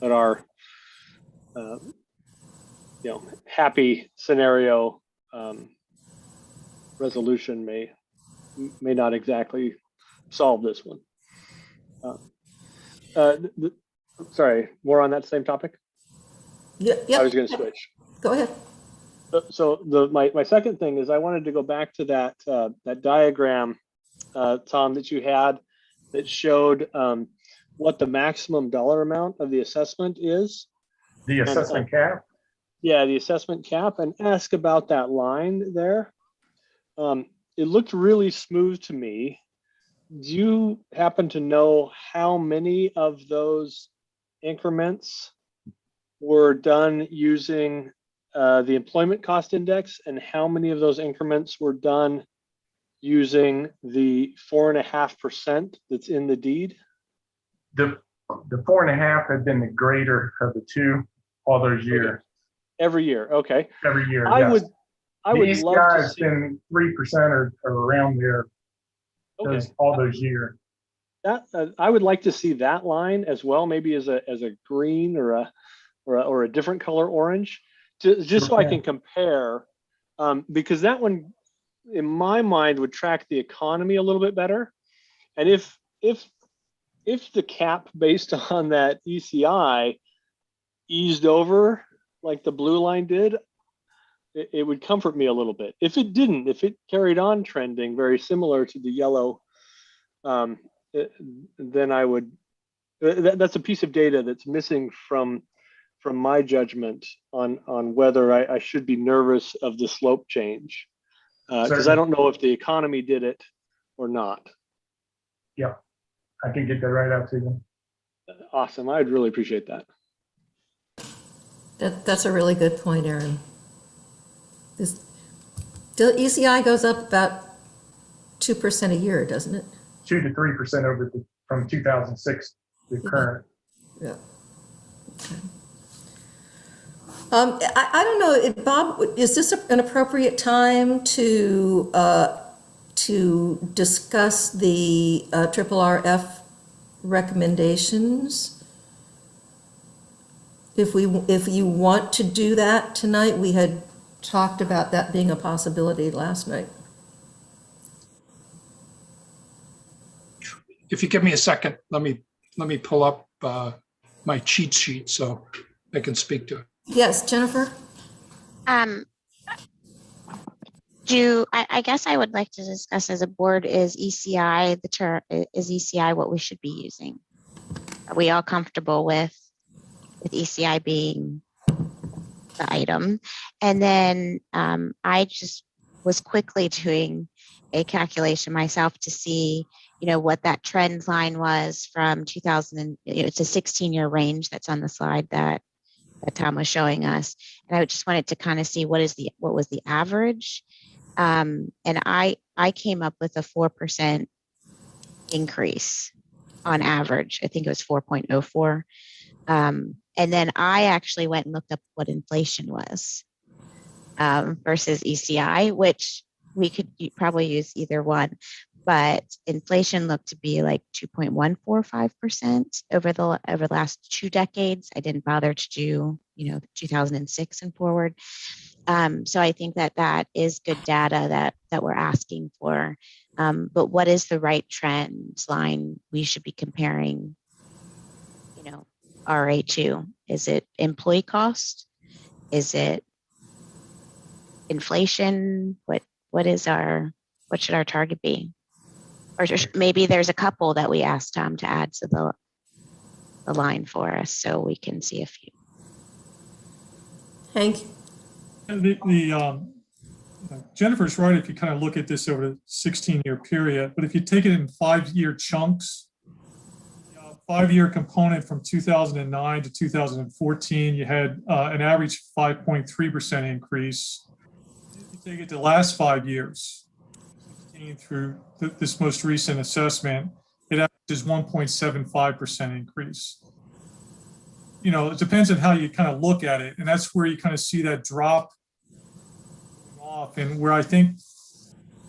our happy scenario resolution may not exactly solve this one. Sorry, more on that same topic? Yep. I was going to switch. Go ahead. So my second thing is I wanted to go back to that that diagram, Tom, that you had that showed what the maximum dollar amount of the assessment is. The assessment cap? Yeah, the assessment cap, and ask about that line there. It looked really smooth to me. Do you happen to know how many of those increments were done using the employment cost index, and how many of those increments were done using the 4.5% that's in the deed? The 4.5 had been the greater of the two all those years. Okay. Every year, okay. Every year, I would the love ECI to has see. been 3% or around there. Okay. All those years. That I would like to see that line as well, maybe as a green or a different color orange, just so I can compare, because that one, in my mind, would track the economy a little bit better. And if the cap based on that ECI eased over like the blue line did, it would comfort me a little bit. If it didn't, if it carried on trending very similar to the yellow, then I would. That's a piece of data that's missing from my judgment on whether I should be nervous of the slope change, because I don't know if the economy did it or not. Yeah, I can get that right out to you. Awesome, I'd really appreciate that. That's a really good point, Aaron. The ECI goes up about 2% a year, doesn't it? 2 to 3% from 2006 to current. Yeah. Okay. I don't know, Bob, is this an appropriate time to discuss the RRF recommendations? If you want to do that tonight, we had talked about that being a possibility last night. If you give me a second, let me pull up my cheat sheet so I can speak to it. Yes, Jennifer? I guess I would like to discuss as a board, is ECI is ECI what we should be using? Are we all comfortable with ECI being the item? And then I just was quickly doing a calculation myself to see, what that trend line was from 2000. It's a 16-year range that's on the slide that Tom was showing us, and I just wanted to kind of see what was the average, and I came up with a 4% increase on average. I think it was 4.04. And then I actually went and looked up what inflation was versus ECI, which we could probably use either one, but inflation looked to be like 2.145% over the last 2 decades. I didn't bother to do 2006 and forward. So I think that is good data that we're asking for. But what is the right trend line we should be comparing RA2? Is it employee cost? Is it inflation? What should our target be? Or maybe there's a couple that we asked Tom to add to the line for us so we can see a few. Hank? Jennifer's right if you kind of look at this over a 16-year period, but if you take it in 5-year chunks, 5-year component from 2009 to 2014, you had an average 5.3% increase. If you take it the last 5 years, 16 through this most recent assessment, it averages 1.75% increase. You know, it depends on how you kind of look at it, and that's where you kind of see that drop off, and where I think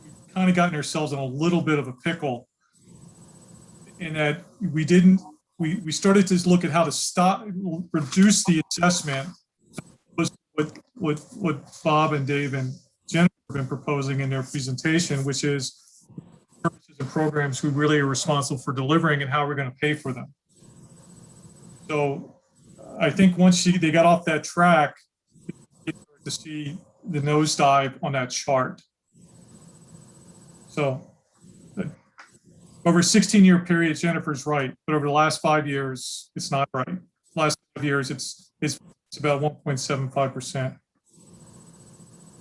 we've kind of gotten ourselves in a little bit of a pickle, in that we started to look at how to reduce the assessment, was what Bob and Dave and Jennifer have been proposing in their presentation, which is services and programs we really are responsible for delivering and how we're going to pay for them. So I think once they got off that track, you start to see the nosedive on that chart. So over a 16-year period, Jennifer's right, but over the last 5 years, it's not right. Last 5 years, it's about 1.75%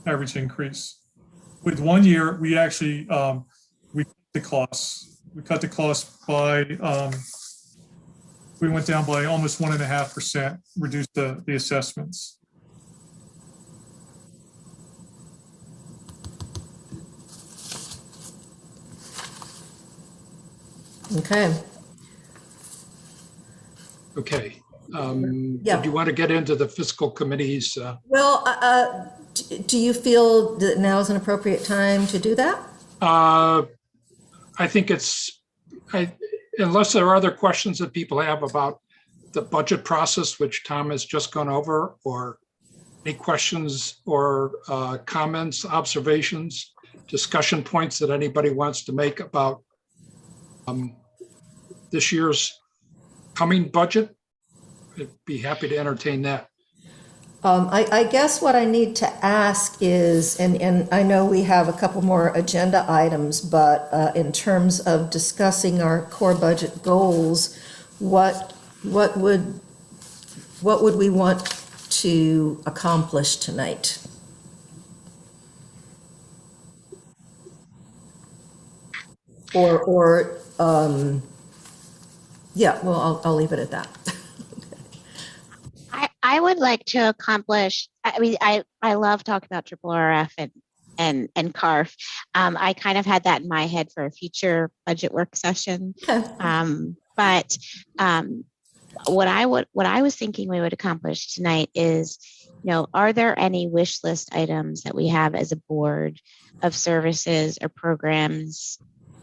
average increase. With 1 year, we actually we cut the costs. We cut the cost by we went down by almost 1.5%, reduced the assessments. Okay. Okay. Yeah. Do you want to get into the fiscal committees? Well, do you feel that now is an appropriate time to do that? I think unless there are other questions that people have about the budget process, which Tom has just gone over, or any questions or comments, observations, discussion points that anybody wants to make about this year's coming budget, I'd be happy to entertain that. I guess what I need to ask is, and I know we have a couple more agenda items, but in terms of discussing our core budget goals, what would we want to accomplish tonight? Yeah, well, I'll leave it at that. I would like to accomplish, I mean, I love talking about triple RF and CARF. I kind of had that in my head for a future budget work session. But what I was thinking we would accomplish tonight is, are there any wish list items that we have as a board of services or programs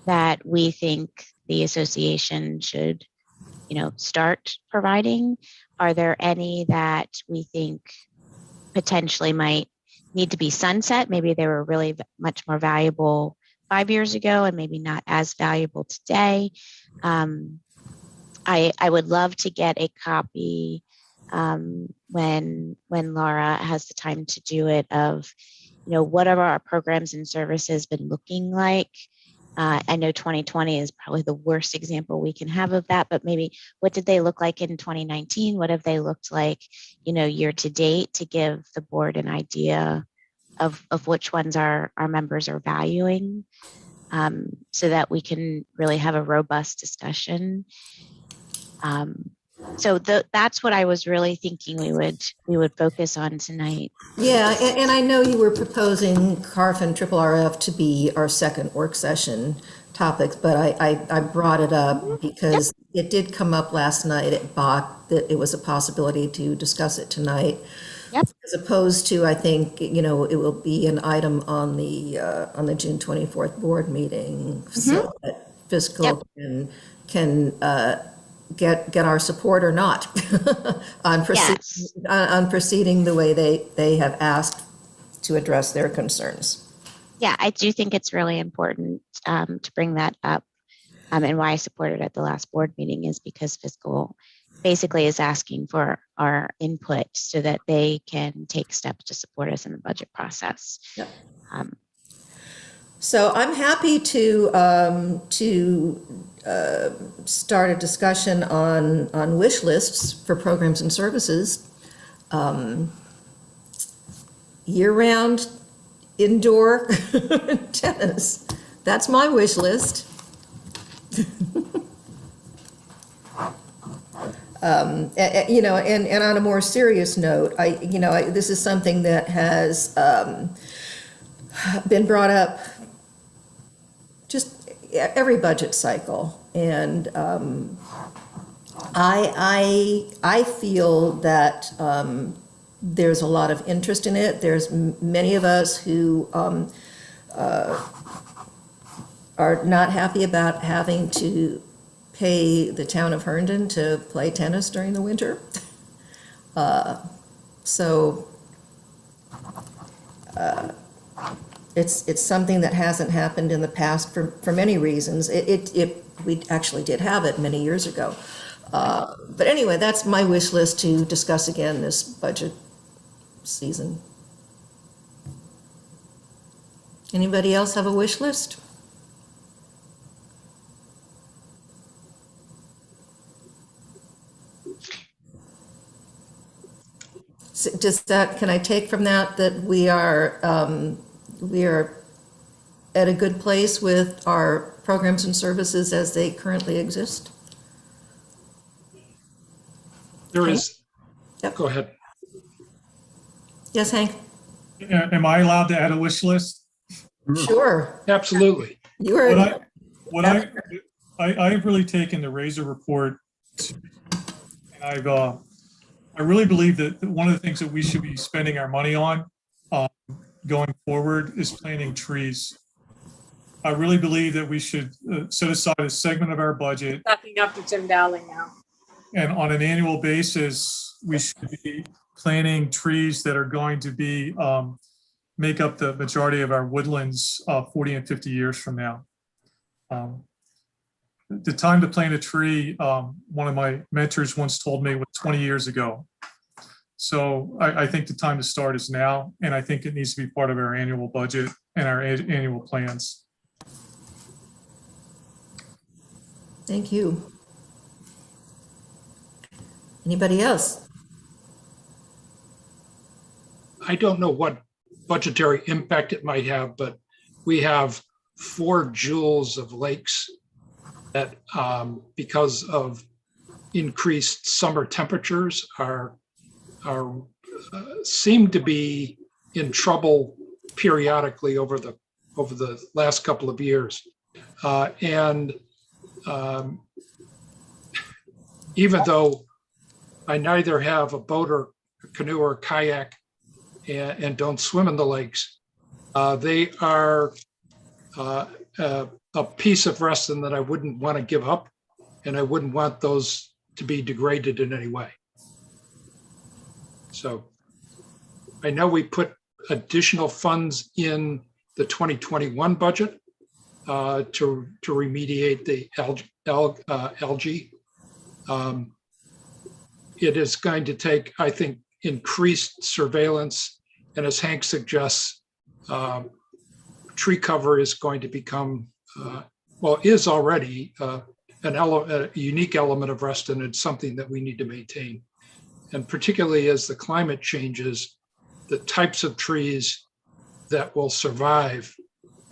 that we think the association should, start providing? Are there any that we think potentially might need to be sunset? Maybe they were really much more valuable 5 years ago and maybe not as valuable today. I would love to get a copy when Laura has the time to do it of, what have our programs and services been looking like? I know 2020 is probably the worst example we can have of that, but maybe what did they look like in 2019? What have they looked like, year to date, to give the board an idea of which ones our members are valuing, so that we can really have a robust discussion. So that's what I was really thinking we would focus on tonight. Yeah, and I know you were proposing CARF and triple RF to be our second work session topics, but I brought it up because it did come up last night at BOC that it was a possibility to discuss it tonight. Yep. As opposed to, I think, it will be an item on the June 24th board meeting, so that fiscal can get our support or not on proceeding the way they have asked to address their concerns. Yeah, I do think it's really important to bring that up. And why I supported at the last board meeting is because fiscal basically is asking for our input so that they can take steps to support us in the budget process. Yep. So I'm happy to start a discussion on wish lists for programs and services. Year-round indoor tennis. That's my wish list. You know, and on a more serious note, this is something that has been brought up just every budget cycle. And I feel that there's a lot of interest in it. There's many of us who are not happy about having to pay the town of Herndon to play tennis during the winter. So it's something that hasn't happened in the past for many reasons. We actually did have it many years ago. But anyway, that's my wish list to discuss again this budget season. Anybody else have a wish list? Can I take from that we are at a good place with our programs and services as they currently exist? There is, Yep. go ahead. Yes, Hank? Am I allowed to add a wish list? Sure. Absolutely. You are. I've really taken the Razor report, and I really believe that one of the things that we should be spending our money on going forward is planting trees. I really believe that we should set aside a segment of our budget. Sucking up to Jim Dowling now. And on an annual basis, we should be planting trees that are going to be make up the majority of our woodlands 40 and 50 years from now. The time to plant a tree, one of my mentors once told me, was 20 years ago. So I think the time to start is now, and I think it needs to be part of our annual budget and our annual plans. Thank you. Anybody else? I don't know what budgetary impact it might have, but we have 4 joules of lakes that, because of increased summer temperatures, seem to be in trouble periodically over the last couple of years, and even though I neither have a boat or a canoe or a kayak and don't swim in the lakes, they are a piece of Reston that I wouldn't want to give up, and I wouldn't want those to be degraded in any way. So I know we put additional funds in the 2021 budget to remediate the algae. It is going to take, I think, increased surveillance, and as Hank suggests, tree cover is going to become, is already a unique element of Reston. It's something that we need to maintain. And particularly as the climate changes, the types of trees that will survive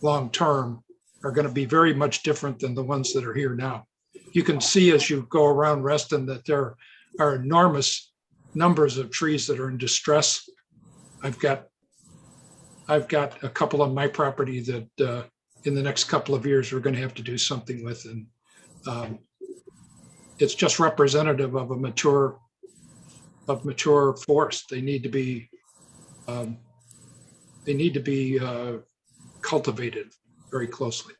long-term are going to be very much different than the ones that are here now. You can see as you go around Reston that there are enormous numbers of trees that are in distress. I've got a couple on my property that in the next couple of years we're going to have to do something with, and it's just representative of a mature forest. They need to be cultivated very closely.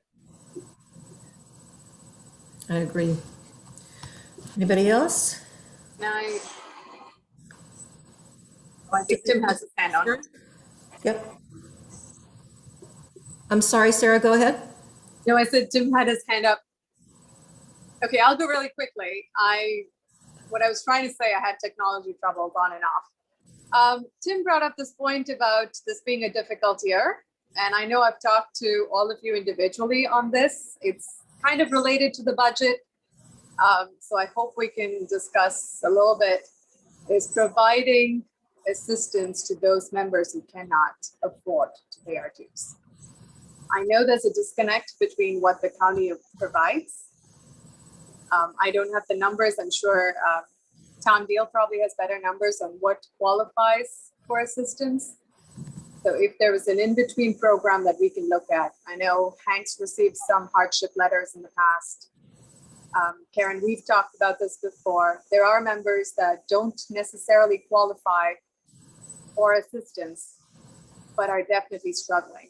I agree. Anybody else? No, I think Tim has his hand on. Yep. I'm sorry, Sarah, go ahead. No, I said Tim had his hand up. Okay, I'll go really quickly. What I was trying to say, I had technology troubles on and off. Tim brought up this point about this being a difficult year. And I know I've talked to all of you individually on this. It's kind of related to the budget. So I hope we can discuss a little bit, is providing assistance to those members who cannot afford to pay our dues. I know there's a disconnect between what the county provides. I don't have the numbers. I'm sure Tom Deal probably has better numbers on what qualifies for assistance. So if there was an in-between program that we can look at, I know Hank's received some hardship letters in the past. Karen, we've talked about this before. There are members that don't necessarily qualify for assistance, but are definitely struggling.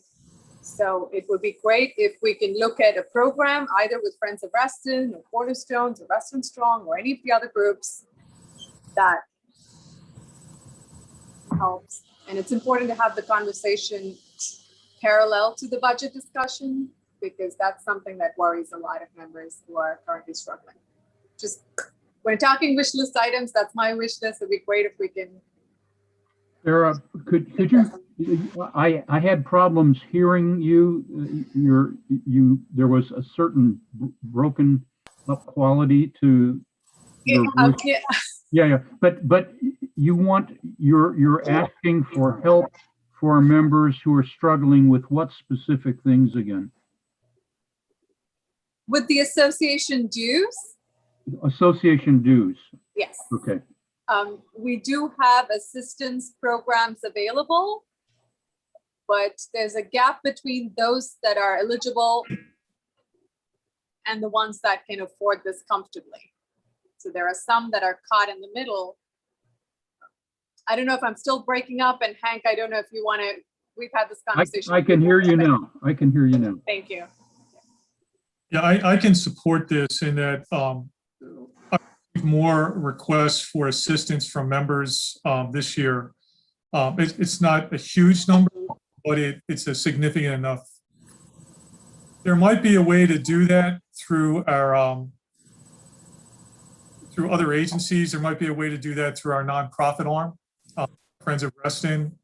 So it would be great if we can look at a program either with Friends of Reston or Quarterstones or Reston Strong or any of the other groups that helps. And it's important to have the conversation parallel to the budget discussion, because that's something that worries a lot of members who are currently struggling. Just when talking wish list items, that's my wish list. It'd be great if we can. Sarah, could you, I had problems hearing you. There was a certain broken up quality to your voice. Yeah. But you're asking for help for members who are struggling with what specific things again? With the association dues? Association dues. Yes. Okay. We do have assistance programs available, but there's a gap between those that are eligible and the ones that can afford this comfortably. So there are some that are caught in the middle. I don't know if I'm still breaking up, and Hank, I don't know if you want to, we've had this conversation. I can hear you now. I can hear you now. Thank you. Yeah, I can support this in that I received more requests for assistance from members this year. It's not a huge number, but it's a significant enough. There might be a way to do that through our through other agencies. There might be a way to do that through our nonprofit arm, Friends of Reston,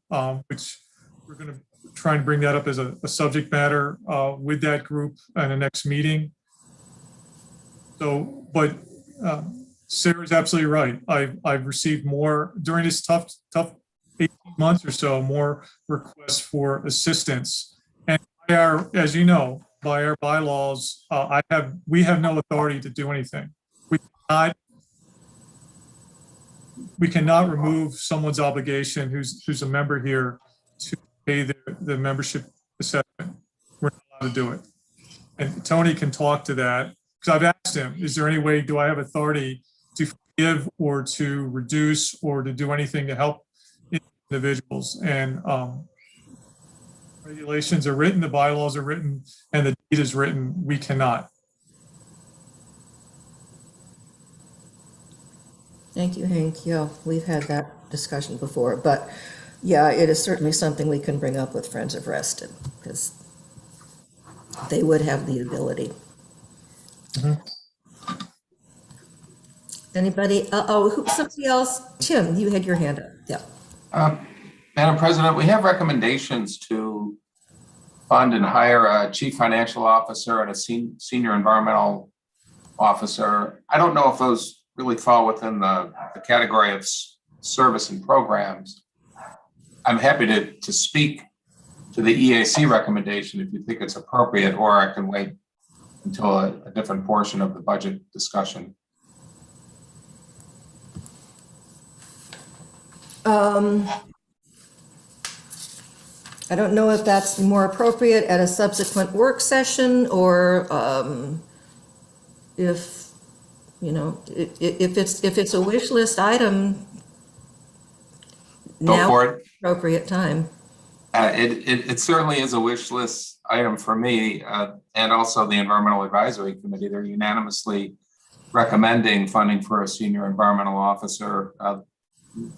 which we're going to try and bring that up as a subject matter with that group in the next meeting. So, but Sarah's absolutely right. I've received more during this tough 18 months or so, more requests for assistance. And by our, as you know, by our bylaws, we have no authority to do anything. We cannot remove someone's obligation who's a member here to pay the membership assessment. We're not allowed to do it. And Tony can talk to that, because I've asked him, is there any way, do I have authority to forgive or to reduce or to do anything to help individuals? And regulations are written, the bylaws are written, and the deed is written. We cannot. Thank you, Hank. Yeah, we've had that discussion before, but yeah, it is certainly something we can bring up with Friends of Reston, because they would have the ability. Mm-hmm. Anybody? Somebody else? Tim, you had your hand up. Yeah. Madam President, we have recommendations to fund and hire a chief financial officer and a senior environmental officer. I don't know if those really fall within the category of service and programs. I'm happy to speak to the EAC recommendation if you think it's appropriate, or I can wait until a different portion of the budget discussion. I don't know if that's more appropriate at a subsequent work session, or if, you know, if it's a wish list item, Go for it. Appropriate time. It certainly is a wish list item for me, and also the Environmental Advisory Committee. They're unanimously recommending funding for a senior environmental officer.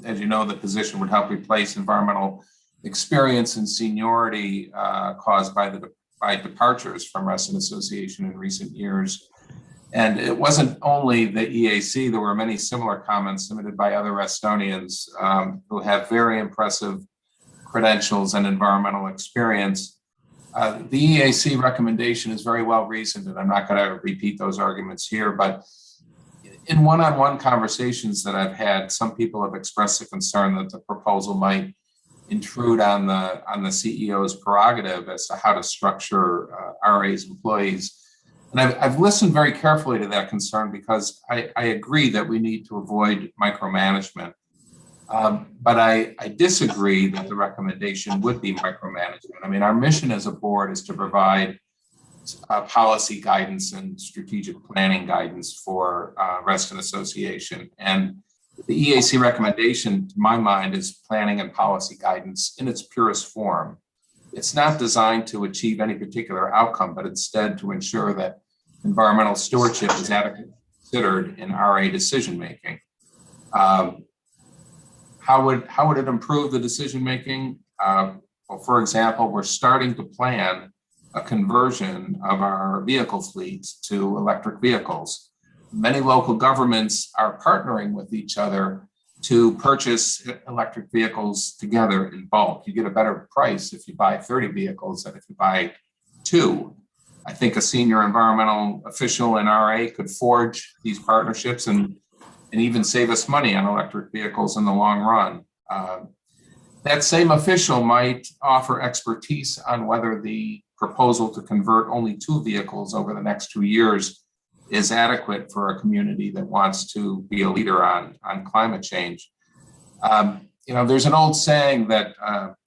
As you know, the position would help replace environmental experience and seniority caused by departures from Reston Association in recent years. And it wasn't only the EAC, there were many similar comments submitted by other Restonians who have very impressive credentials and environmental experience. The EAC recommendation is very well reasoned, and I'm not going to repeat those arguments here, but in one-on-one conversations that I've had, some people have expressed a concern that the proposal might intrude on the CEO's prerogative as to how to structure RA's employees. And I've listened very carefully to that concern because I agree that we need to avoid micromanagement. But I disagree that the recommendation would be micromanagement. I mean, our mission as a board is to provide policy guidance and strategic planning guidance for resident association. And the EAC recommendation, to my mind, is planning and policy guidance in its purest form. It's not designed to achieve any particular outcome, but instead to ensure that environmental stewardship is adequately considered in RA decision-making. How would it improve the decision-making? Well, for example, we're starting to plan a conversion of our vehicle fleet to electric vehicles. Many local governments are partnering with each other to purchase electric vehicles together in bulk. You get a better price if you buy 30 vehicles than if you buy 2. I think a senior environmental official in RA could forge these partnerships and even save us money on electric vehicles in the long run. That same official might offer expertise on whether the proposal to convert only 2 vehicles over the next 2 years is adequate for a community that wants to be a leader on climate change. You know, there's an old saying that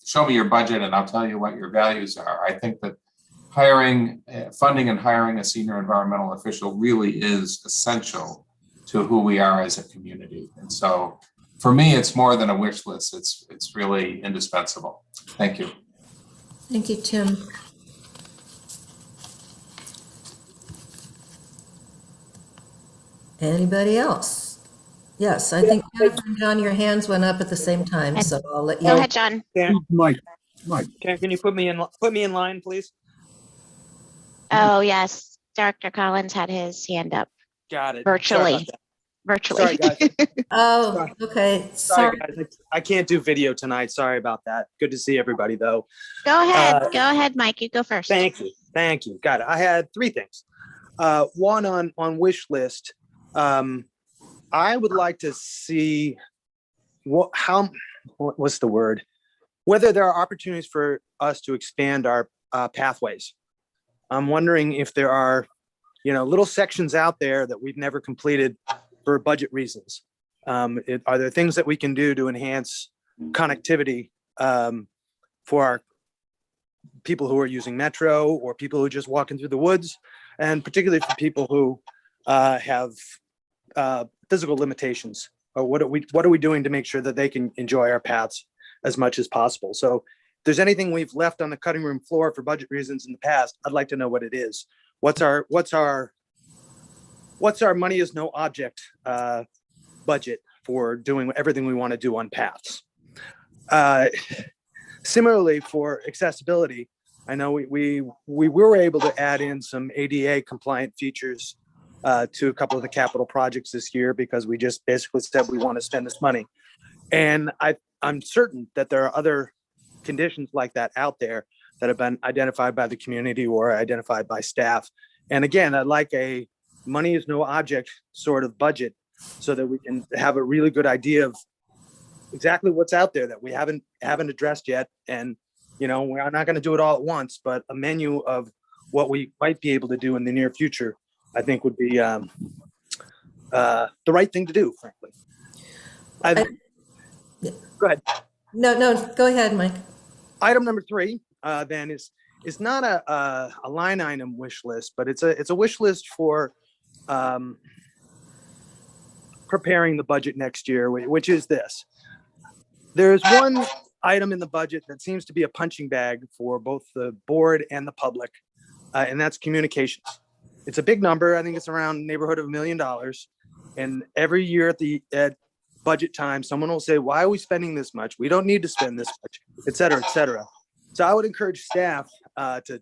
show me your budget and I'll tell you what your values are. I think that funding and hiring a senior environmental official really is essential to who we are as a community. And so for me, it's more than a wish list. It's really indispensable. Thank you. Thank you, Tim. Anybody else? Yes, I think Jennifer and John, your hands went up at the same time, so I'll let you. Go ahead, John. Mike, Can you put me in line, please? Oh, yes. Dr. Collins had his hand up Got it. virtually. Sorry, guys. Oh, Sorry. okay. Sorry, guys. I can't do video tonight. Sorry about that. Good to see everybody, though. Go ahead. Go ahead, Mike. You go first. Thank you. Thank you. Got it. I had 3 things. One on wish list. I would like to see what's the word? Whether there are opportunities for us to expand our pathways. I'm wondering if there are, little sections out there that we've never completed for budget reasons. Are there things that we can do to enhance connectivity for our people who are using Metro or people who are just walking through the woods, and particularly for people who have physical limitations? Or what are we doing to make sure that they can enjoy our paths as much as possible? So if there's anything we've left on the cutting room floor for budget reasons in the past, I'd like to know what it is. What's our money is no object budget for doing everything we want to do on paths? Similarly, for accessibility, I know we were able to add in some ADA compliant features to a couple of the capital projects this year because we just basically said we want to spend this money. And I'm certain that there are other conditions like that out there that have been identified by the community or identified by staff. And again, I'd like a money is no object sort of budget so that we can have a really good idea of exactly what's out there that we haven't addressed yet. And, we're not going to do it all at once, but a menu of what we might be able to do in the near future, I think would be the right thing to do, frankly. Go ahead. No, go ahead, Mike. Item number 3 then is not a line item wish list, but it's a wish list for preparing the budget next year, which is this. There's one item in the budget that seems to be a punching bag for both the board and the public, and that's communications. It's a big number. I think it's around neighborhood of $1 million. And every year at budget time, someone will say, why are we spending this much? We don't need to spend this much, et cetera, et cetera. So I would encourage staff to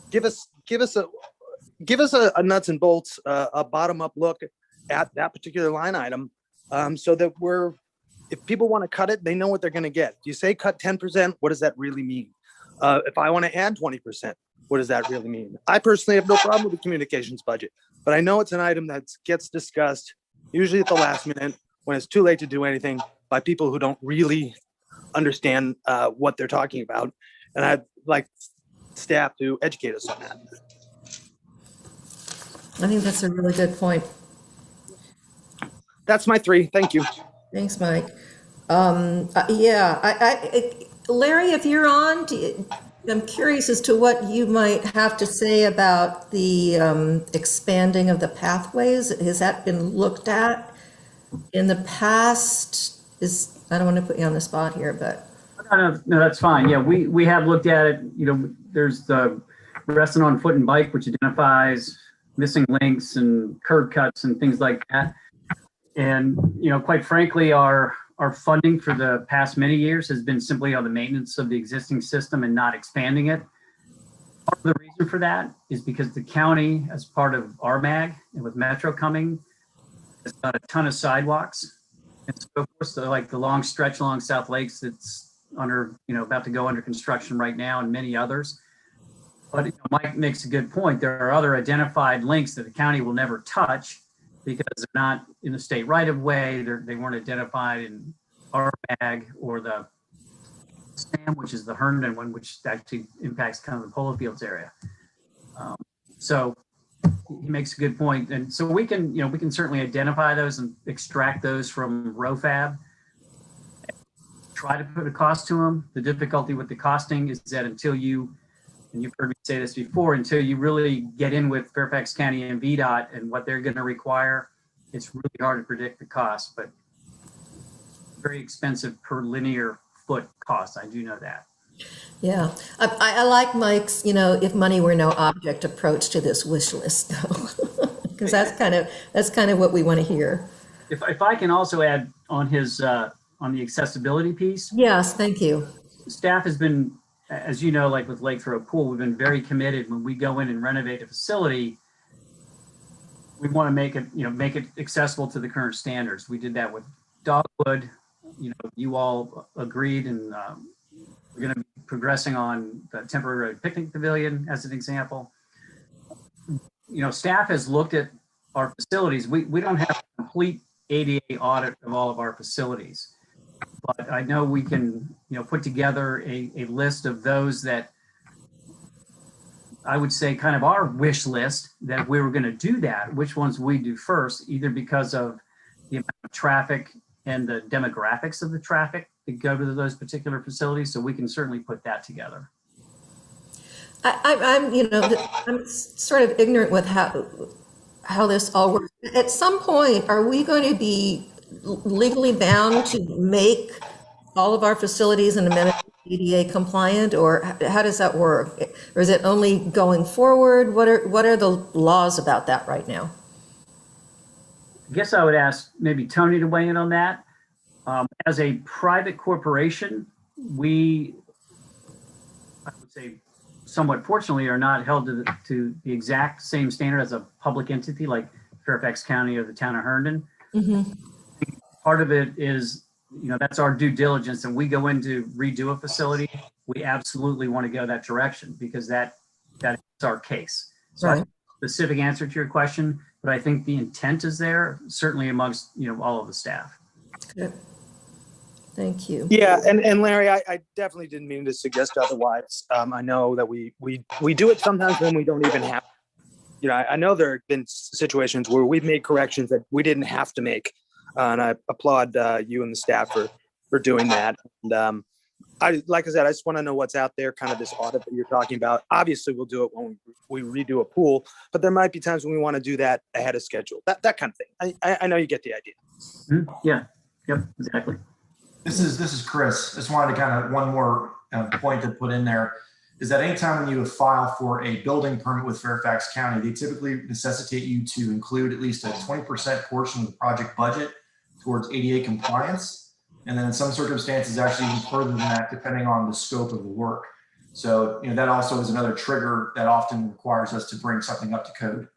give us a nuts and bolts, a bottom up look at that particular line item, so that if people want to cut it, they know what they're going to get. If you say cut 10%, what does that really mean? If I want to add 20%, what does that really mean? I personally have no problem with the communications budget, but I know it's an item that gets discussed usually at the last minute when it's too late to do anything by people who don't really understand what they're talking about. And I'd like staff to educate us on that. I think that's a really good point. That's my three. Thank you. Thanks, Mike. Larry, if you're on, I'm curious as to what you might have to say about the expanding of the pathways. Has that been looked at in the past? I don't want to put you on the spot here, but. No, that's fine. Yeah, we have looked at it. There's the resting on foot and bike, which identifies missing links and curb cuts and things like that. And, quite frankly, our funding for the past many years has been simply on the maintenance of the existing system and not expanding it. Part of the reason for that is because the county, as part of RMAG and with Metro coming, has done a ton of sidewalks and so forth. So like the long stretch along South Lakes that's about to go under construction right now, and many others. But Mike makes a good point. There are other identified links that the county will never touch because they're not in the state right of way. They weren't identified in RMAG or the SAM, which is the Herndon one, which actually impacts kind of the Polo Fields area. So he makes a good point. And so we can certainly identify those and extract those from ROFAB. Try to put a cost to them. The difficulty with the costing is that until you, and you've heard me say this before, until you really get in with Fairfax County and VDOT and what they're going to require, it's really hard to predict the cost, but very expensive per linear foot cost. I do know that. Yeah, I like Mike's, if money were no object approach to this wish list, though, because that's kind of what we want to hear. If I can also add on his on the accessibility piece. Yes, thank you. Staff has been, as you know, like with Lakeshore Pool, we've been very committed when we go in and renovate a facility. We want to make it accessible to the current standards. We did that with Dogwood. You all agreed, and we're going to be progressing on the temporary picnic pavilion as an example. Staff has looked at our facilities. We don't have a complete ADA audit of all of our facilities, but I know we can, put together a list of those that I would say kind of our wish list that we were going to do that, which ones we do first, either because of the amount of traffic and the demographics of the traffic that go to those particular facilities. So we can certainly put that together. I'm sort of ignorant with how this all works. At some point, are we going to be legally bound to make all of our facilities and amenities ADA compliant, or how does that work? Or is it only going forward? What are the laws about that right now? I guess I would ask maybe Tony to weigh in on that. As a private corporation, we, I would say, somewhat fortunately, are not held to the exact same standard as a public entity like Fairfax County or the town of Herndon. Mm-hmm. Part of it is, that's our due diligence, and we go in to redo a facility. We absolutely want to go that direction because that is our case. So right. I have a specific answer to your question, but I think the intent is there, certainly amongst all of the staff. Good. Thank you. Yeah, and Larry, I definitely didn't mean to suggest otherwise. I know that we do it sometimes when we don't even have. I know there have been situations where we've made corrections that we didn't have to make, and I applaud you and the staff for doing that. And like I said, I just want to know what's out there, kind of this audit that you're talking about. Obviously, we'll do it when we redo a pool, but there might be times when we want to do that ahead of schedule. That kind of thing. I know you get the idea. Mm-hmm. Yeah. Yep. Exactly. This is Chris. Just wanted to kind of one more point to put in there is that anytime when you file for a building permit with Fairfax County, they typically necessitate you to include at least a 20% portion of the project budget towards ADA compliance. And then in some circumstances, actually even further than that, depending on the scope of the work. So, that also is another trigger that often requires us to bring something up to code.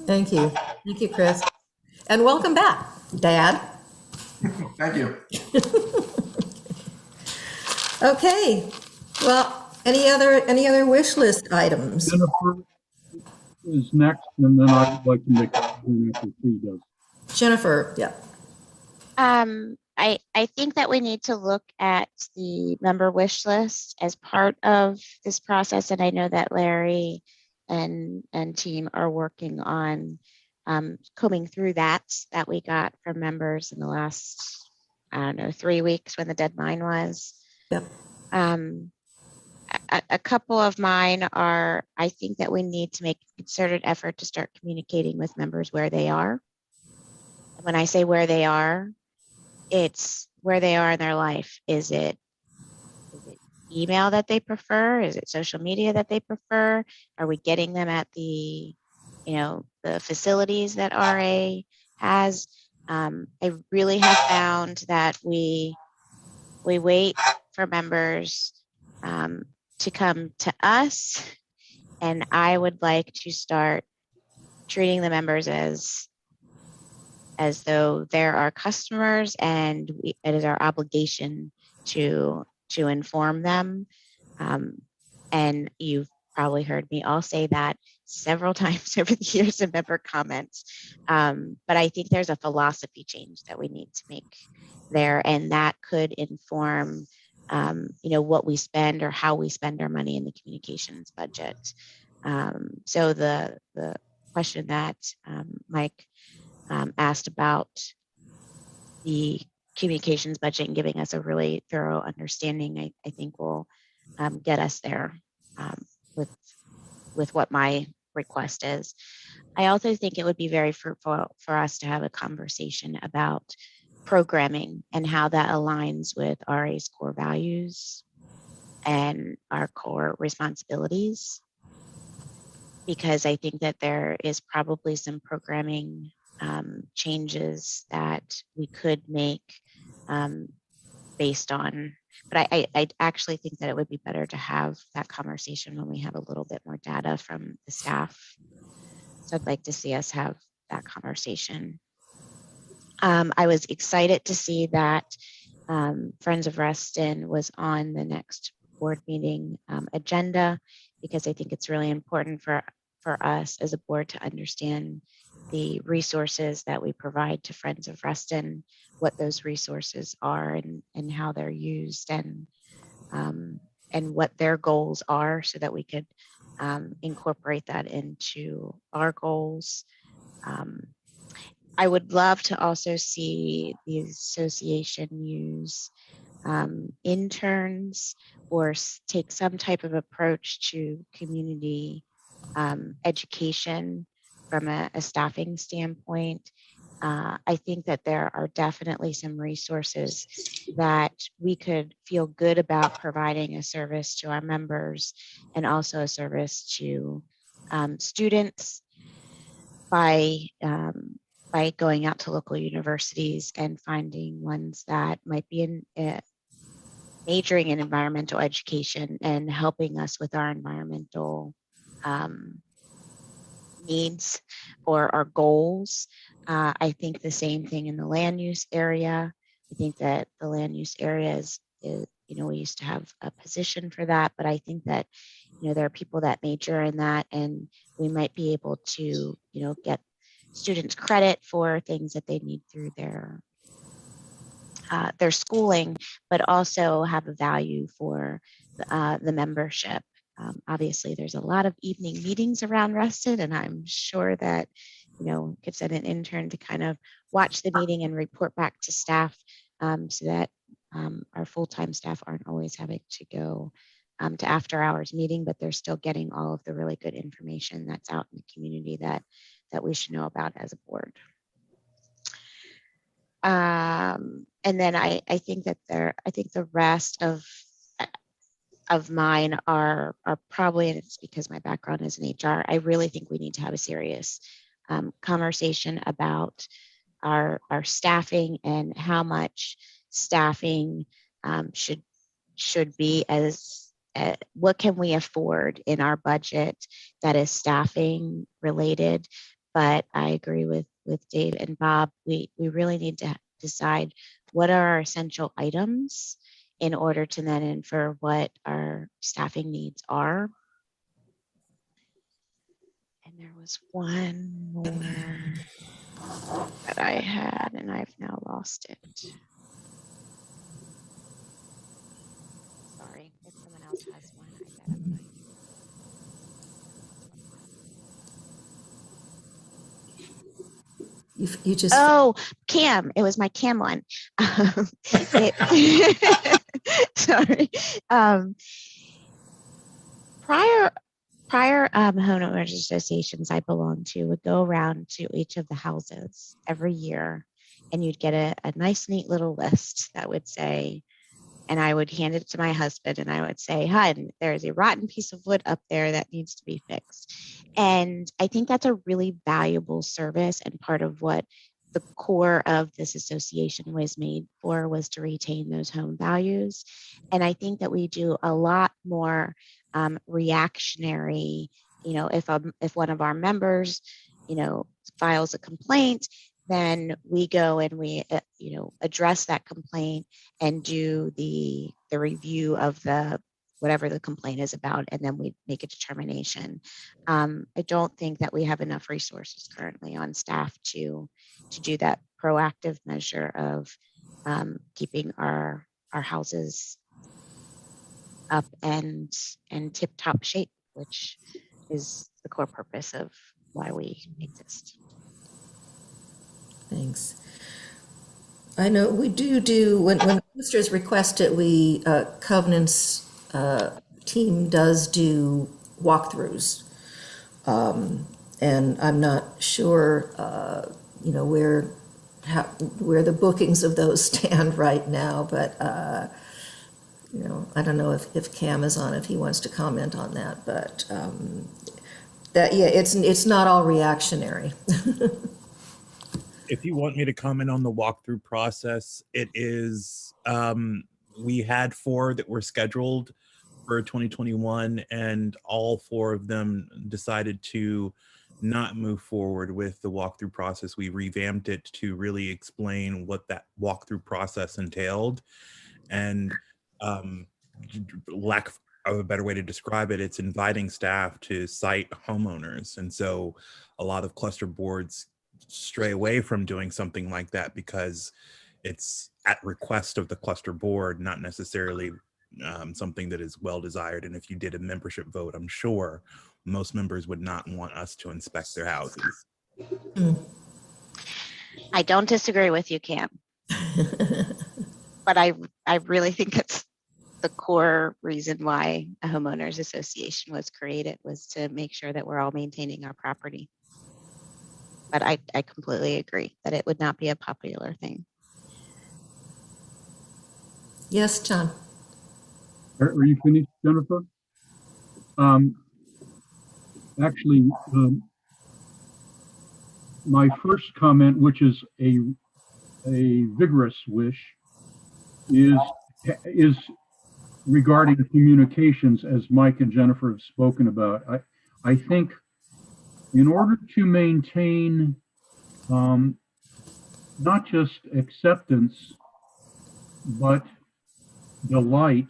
Thank you. Thank you, Chris. And welcome back, Dad. Thank you. Okay. Well, any other wish list items? Jennifer is next, and then I'd like to make a comment after she does. Jennifer, yeah. I think that we need to look at the member wish list as part of this process. And I know that Larry and team are working on combing through that we got from members in the last, I don't know, 3 weeks when the deadline was. Yep. A couple of mine are, I think that we need to make a concerted effort to start communicating with members where they are. And when I say where they are, it's where they are in their life. Is it email that they prefer? Is it social media that they prefer? Are we getting them at the, the facilities that RA has? I really have found that we wait for members to come to us, and I would like to start treating the members as though they're our customers, and it is our obligation to inform them. And you've probably heard me all say that several times over the years in member comments. But I think there's a philosophy change that we need to make there, and that could inform what we spend or how we spend our money in the communications budget. So the question that Mike asked about the communications budget and giving us a really thorough understanding, I think will get us there with what my request is. I also think it would be very fruitful for us to have a conversation about programming and how that aligns with RA's core values and our core responsibilities, because I think that there is probably some programming changes that we could make based on, but I actually think that it would be better to have that conversation when we have a little bit more data from the staff. So I'd like to see us have that conversation. I was excited to see that Friends of Reston was on the next board meeting agenda, because I think it's really important for us as a board to understand the resources that we provide to Friends of Reston, what those resources are and how they're used, and what their goals are, so that we could incorporate that into our goals. I would love to also see the association use interns or take some type of approach to community education from a staffing standpoint. I think that there are definitely some resources that we could feel good about providing a service to our members, and also a service to students by going out to local universities and finding ones that might be majoring in environmental education and helping us with our environmental needs or our goals. I think the same thing in the land use area. I think that the land use area is we used to have a position for that, but I think that, there are people that major in that, and we might be able to, get students credit for things that they need through their schooling, but also have a value for the membership. Obviously, there's a lot of evening meetings around Reston, and I'm sure that, could send an intern to kind of watch the meeting and report back to staff, so that our full-time staff aren't always having to go to after-hours meeting, but they're still getting all of the really good information that's out in the community that we should know about as a board. And then I think that the rest of mine are probably, and it's because my background is in HR, I really think we need to have a serious conversation about our staffing and how much staffing should be what can we afford in our budget that is staffing related. But I agree with Dave and Bob. We really need to decide what are our essential items in order to then infer what our staffing needs are. And there was one more that I had, and I've now lost it. Sorry, if someone else has one, I bet I'm going. You just. Oh, Cam, it was my Cam one. Sorry. Prior homeowners associations I belong to would go around to each of the houses every year, and you'd get a nice, neat little list that would say, and I would hand it to my husband and I would say, "Hun, there's a rotten piece of wood up there that needs to be fixed." And I think that's a really valuable service, and part of what the core of this association was made for was to retain those home values. And I think that we do a lot more reactionary, if one of our members, files a complaint, then we go and we, address that complaint and do the review of whatever the complaint is about, and then we make a determination. I don't think that we have enough resources currently on staff to do that proactive measure of keeping our houses up and tip-top shape, which is the core purpose of why we exist. Thanks. I know we do when boosters request it, we Covenant's team does do walkthroughs, and I'm not sure where the bookings of those stand right now, but I don't know if Cam is on, if he wants to comment on that, but it's not all reactionary. If you want me to comment on the walkthrough process, it is, we had 4 that were scheduled for 2021, and all 4 of them decided to not move forward with the walkthrough process. We revamped it to really explain what that walkthrough process entailed. And lack of a better way to describe it, it's inviting staff to cite homeowners. And so a lot of cluster boards stray away from doing something like that because it's at request of the cluster board, not necessarily something that is well desired. And if you did a membership vote, I'm sure most members would not want us to inspect their houses. I don't disagree with you, Cam. But I really think that's the core reason why a homeowners association was created, was to make sure that we're all maintaining our property. But I completely agree that it would not be a popular thing. Yes, John. Are you finished, Jennifer? Actually, my first comment, which is a vigorous wish, is regarding communications, as Mike and Jennifer have spoken about. I think in order to maintain not just acceptance, but delight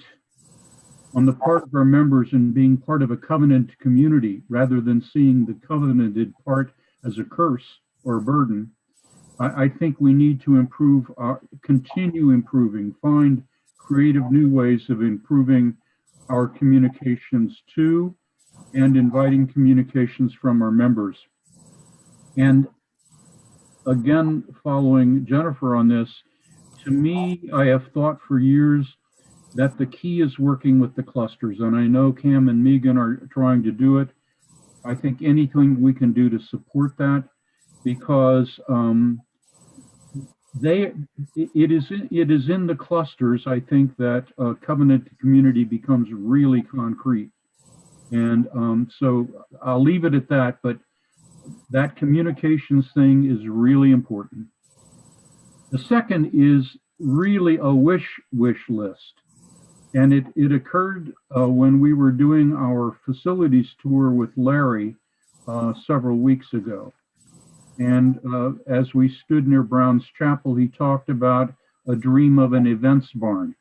on the part of our members in being part of a covenant community, rather than seeing the covenanted part as a curse or a burden, I think we need to continue improving, find creative new ways of improving our communications to and inviting communications from our members. And again, following Jennifer on this, to me, I have thought for years that the key is working with the clusters. And I know Cam and Megan are trying to do it. I think anything we can do to support that, because it is in the clusters, I think, that covenant community becomes really concrete. And so I'll leave it at that, but that communications thing is really important. The second is really a wish list. And it occurred when we were doing our facilities tour with Larry several weeks ago. And as we stood near Brown's Chapel, he talked about a dream of an events barn.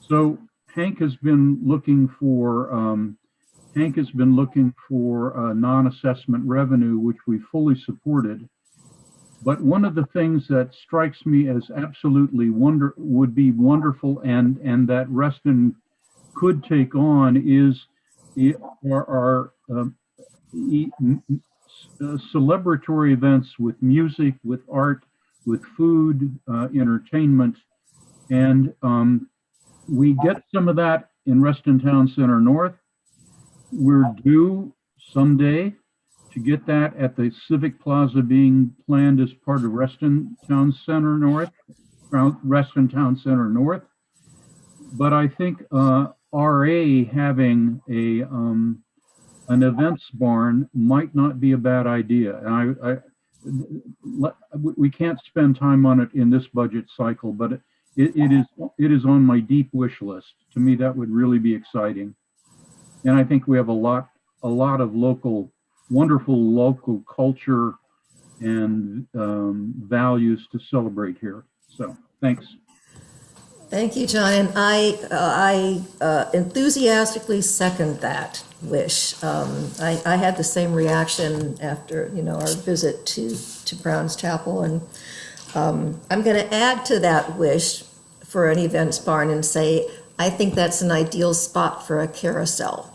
So Hank has been looking for non-assessment revenue, which we fully supported. But one of the things that strikes me as absolutely would be wonderful, and that Reston could take on, is our celebratory events with music, with art, with food, entertainment. And we get some of that in Reston Town Center North. We're due someday to get that at the Civic Plaza being planned as part of Reston Town Center North. But I think RA having an events barn might not be a bad idea. And we can't spend time on it in this budget cycle, but it is on my deep wish list. To me, that would really be exciting. And I think we have a lot of wonderful local culture and values to celebrate here. So thanks. Thank you, John. And I enthusiastically second that wish. I had the same reaction after, our visit to Brown's Chapel. And I'm going to add to that wish for an events barn and say, I think that's an ideal spot for a carousel.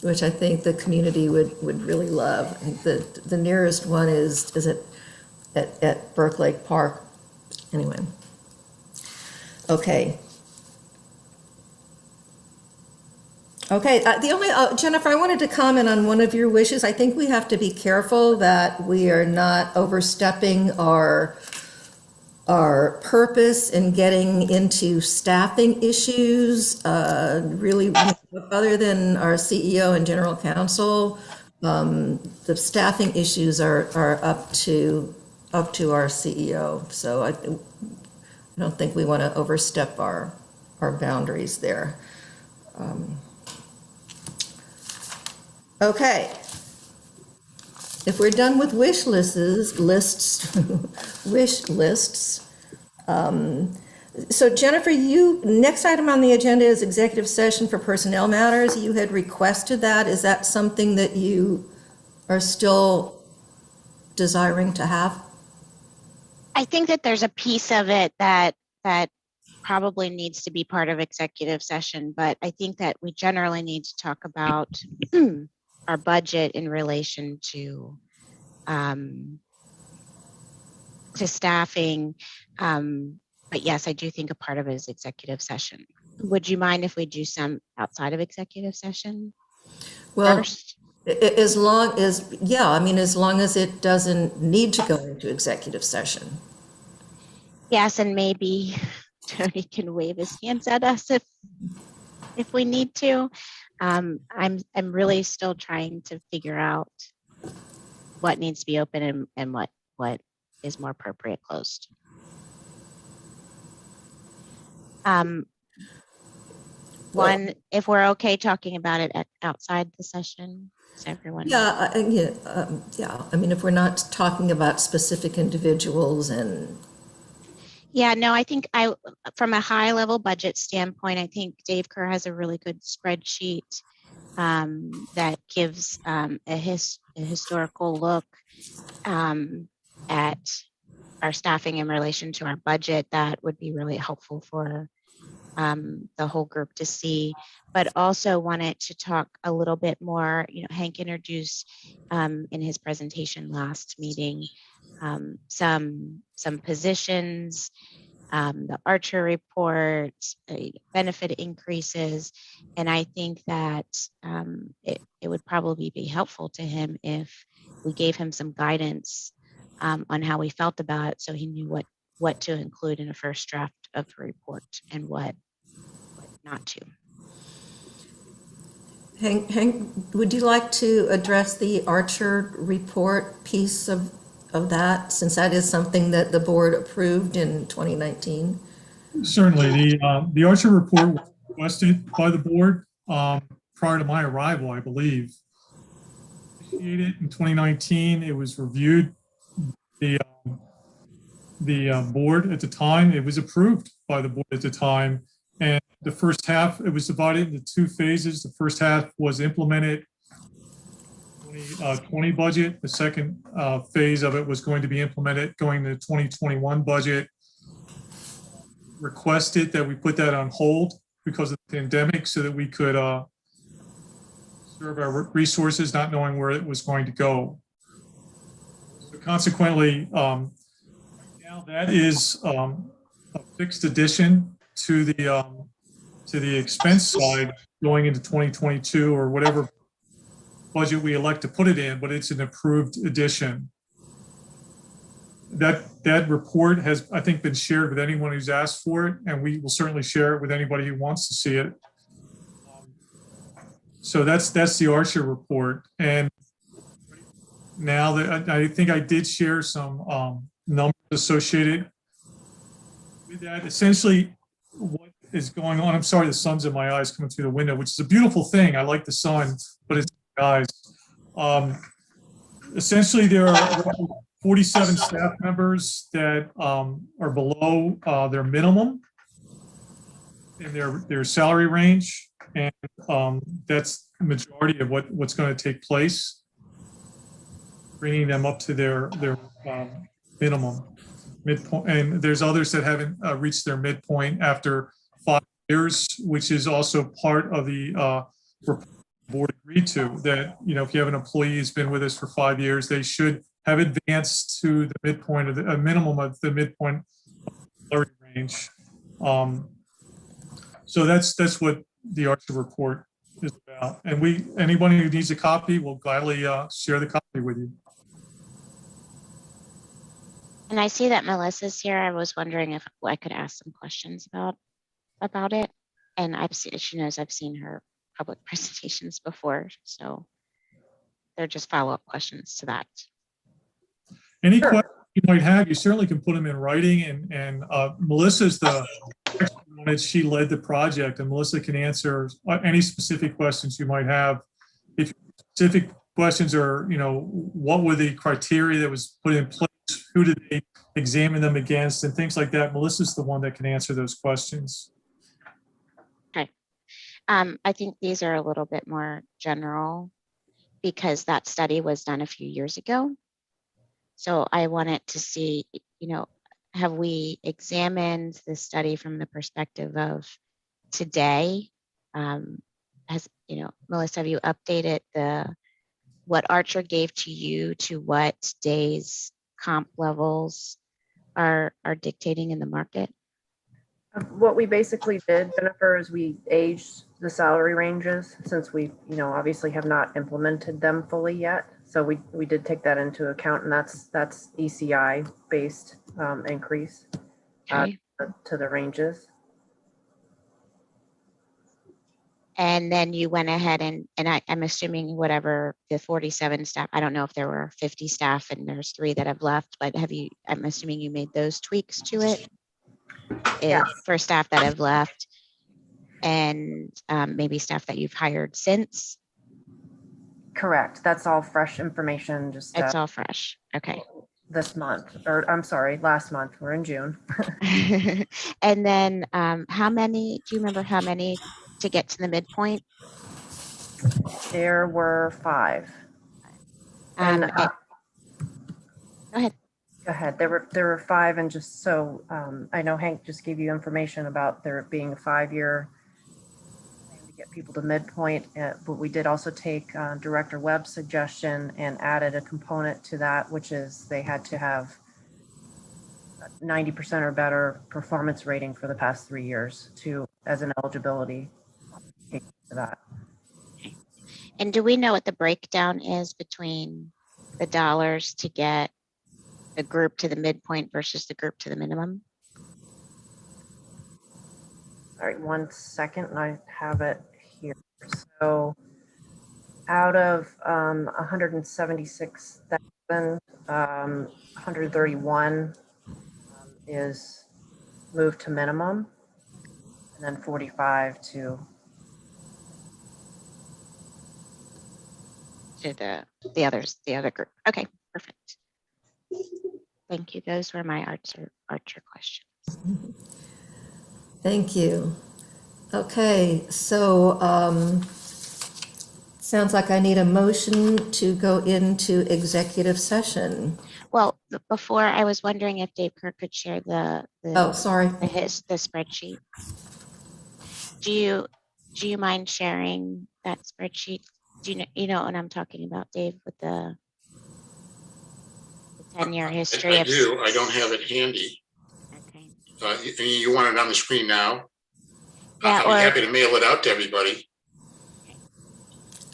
Which I think the community would really love. I think the nearest one is at Burke Lake Park. Anyway. Okay. The only, Jennifer, I wanted to comment on one of your wishes. I think we have to be careful that we are not overstepping our purpose in getting into staffing issues. Really, other than our CEO and general counsel, the staffing issues are up to our CEO. So I don't think we want to overstep our boundaries there. Okay. If we're done with wish lists, so Jennifer, next item on the agenda is executive session for personnel matters. You had requested that. Is that something that you are still desiring to have? I think that there's a piece of it that probably needs to be part of executive session, but I think that we generally need to talk about our budget in relation to staffing. But yes, I do think a part of it is executive session. Would you mind if we do some outside of executive session? Well, first? as long as it doesn't need to go into executive session. Yes, and maybe Tony can wave his hands at us if we need to. I'm really still trying to figure out what needs to be open and what is more appropriate closed. If we're okay talking about it outside the session, is everyone? Yeah. I mean, if we're not talking about specific individuals and. Yeah, no, I think from a high level budget standpoint, I think Dave Kerr has a really good spreadsheet that gives a historical look at our staffing in relation to our budget. That would be really helpful for the whole group to see, but also wanted to talk a little bit more. Hank introduced in his presentation last meeting some positions, the Archer report, benefit increases, and I think that it would probably be helpful to him if we gave him some guidance on how we felt about it, so he knew what to include in a first draft of the report and what not to. Hank, would you like to address the Archer report piece of that, since that is something that the board approved in 2019? Certainly. The Archer report was requested by the board prior to my arrival, I believe. Initiated in 2019. It was reviewed. The board at the time, it was approved by the board at the time. And the first half, it was divided into two phases. The first half was implemented 2020 budget. The second phase of it was going to be implemented going to 2021 budget. Requested that we put that on hold because of the pandemic so that we could conserve our resources, not knowing where it was going to go. So consequently, now that is a fixed addition to the expense side going into 2022 or whatever budget we elect to put it in, but it's an approved addition. That report has, I think, been shared with anyone who's asked for it, and we will certainly share it with anybody who wants to see it. So that's the Archer report. And now that I think I did share some numbers associated with that. Essentially, what is going on? I'm sorry, the sun's in my eyes coming through the window, which is a beautiful thing. I like the sun, but it's guys. Essentially, there are 47 staff members that are below their minimum in their salary range, and that's the majority of what's going to take place, bringing them up to their minimum midpoint. And there's others that haven't reached their midpoint after 5 years, which is also part of the report the board agreed to, that, you know, if you have an employee who's been with us for 5 years, they should have advanced to the midpoint of a minimum of the midpoint of the salary range. So that's what the Archer report is about. And anybody who needs a copy, will gladly share the copy with you. And I see that Melissa's here. I was wondering if I could ask some questions about it. And she knows I've seen her public presentations before, so they're just follow-up questions to that. Any questions you might have, you certainly can put them in writing, and Melissa's the expert on it. She led the project, and Melissa can answer any specific questions you might have. If specific questions are, you know, what were the criteria that was put in place, who did they examine them against, and things like that, Melissa's the one that can answer those questions. Okay. I think these are a little bit more general because that study was done a few years ago. So I wanted to see, you know, have we examined the study from the perspective of today? You know, Melissa, have you updated what Archer gave to you to what today's comp levels are dictating in the market? What we basically did, Jennifer, is we aged the salary ranges since we, you know, obviously have not implemented them fully yet. So we did take that into account, and that's ECI based increase to the ranges. And then you went ahead and I'm assuming whatever the 47 staff, I don't know if there were 50 staff and there's 3 that have left, but I'm assuming you made those tweaks to it? Yeah. For staff that have left and maybe staff that you've hired since? Correct. That's all fresh information. Just it's all fresh. Okay. This month, or I'm sorry, last month. We're in June. And then how many, do you remember how many to get to the midpoint? There were 5. Go ahead. Go ahead. There were 5, and just so I know Hank just gave you information about there being a 5-year plan to get people to midpoint, but we did also take Director Webb's suggestion and added a component to that, which is they had to have 90% or better performance rating for the past 3 years as an eligibility for that. And do we know what the breakdown is between the dollars to get the group to the midpoint versus the group to the minimum? All right, 1 second, I have it here. So out of 176,000, 131 is moved to minimum, and then 45 to the other group. Okay, perfect. Thank you. Those were my Archer questions. Thank you. Okay, so sounds like I need a motion to go into executive session. Well, before, I was wondering if Dave Kirk could share the spreadsheet. Do you mind sharing that spreadsheet? Do you know what I'm talking about, Dave, with the 10-year history I of? do. I don't have it handy. Okay. You want it on the screen now? Yeah, I'd be or happy to mail it out to everybody.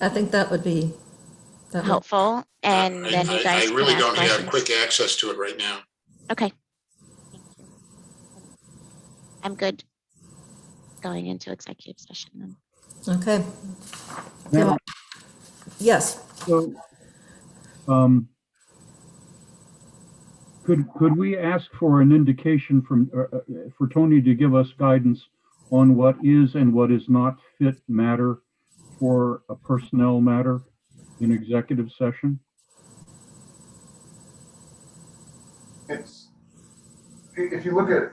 I think that would be helpful, and then you guys I can really ask don't have questions. quick access to it right now. Okay. Thank you. I'm good going into executive session then. Okay. Now, Yes. so, could we ask for an indication from, for Tony to give us guidance on what is and what is not fit matter for a personnel matter in executive session? If you look at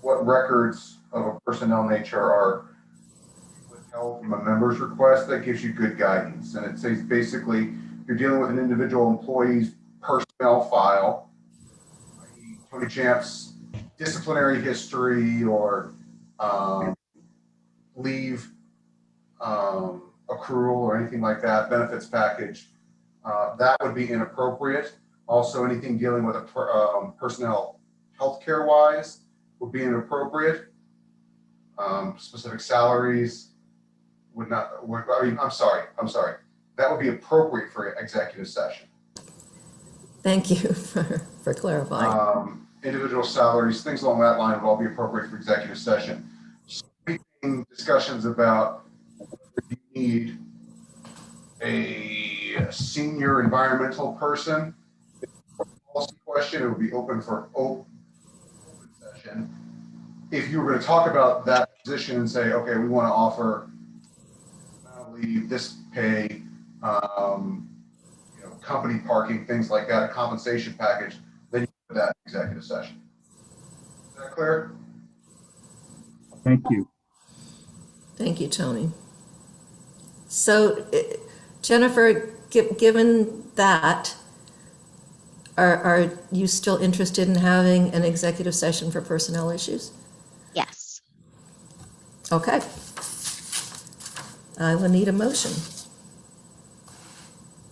what records of a personnel nature are withheld from a member's request, that gives you good guidance. And it says basically, you're dealing with an individual employee's personnel file, i.e. Tony Champ's disciplinary history or leave accrual or anything like that, benefits package, that would be inappropriate. Also, anything dealing with a personnel healthcare wise would be inappropriate. Specific salaries would not, I'm sorry. That would be appropriate for executive session. Thank you for clarifying. Individual salaries, things along that line would all be appropriate for executive session. Discussions about whether you need a senior environmental person. Policy question, it would be open for open session. If you were going to talk about that position and say, okay, we want to offer leave, this pay, company parking, things like that, a compensation package, then you put that in executive session. Is that clear? Thank you. Thank you, Tony. So, Jennifer, given that, are you still interested in having an executive session for personnel issues? Yes. Okay. I will need a motion.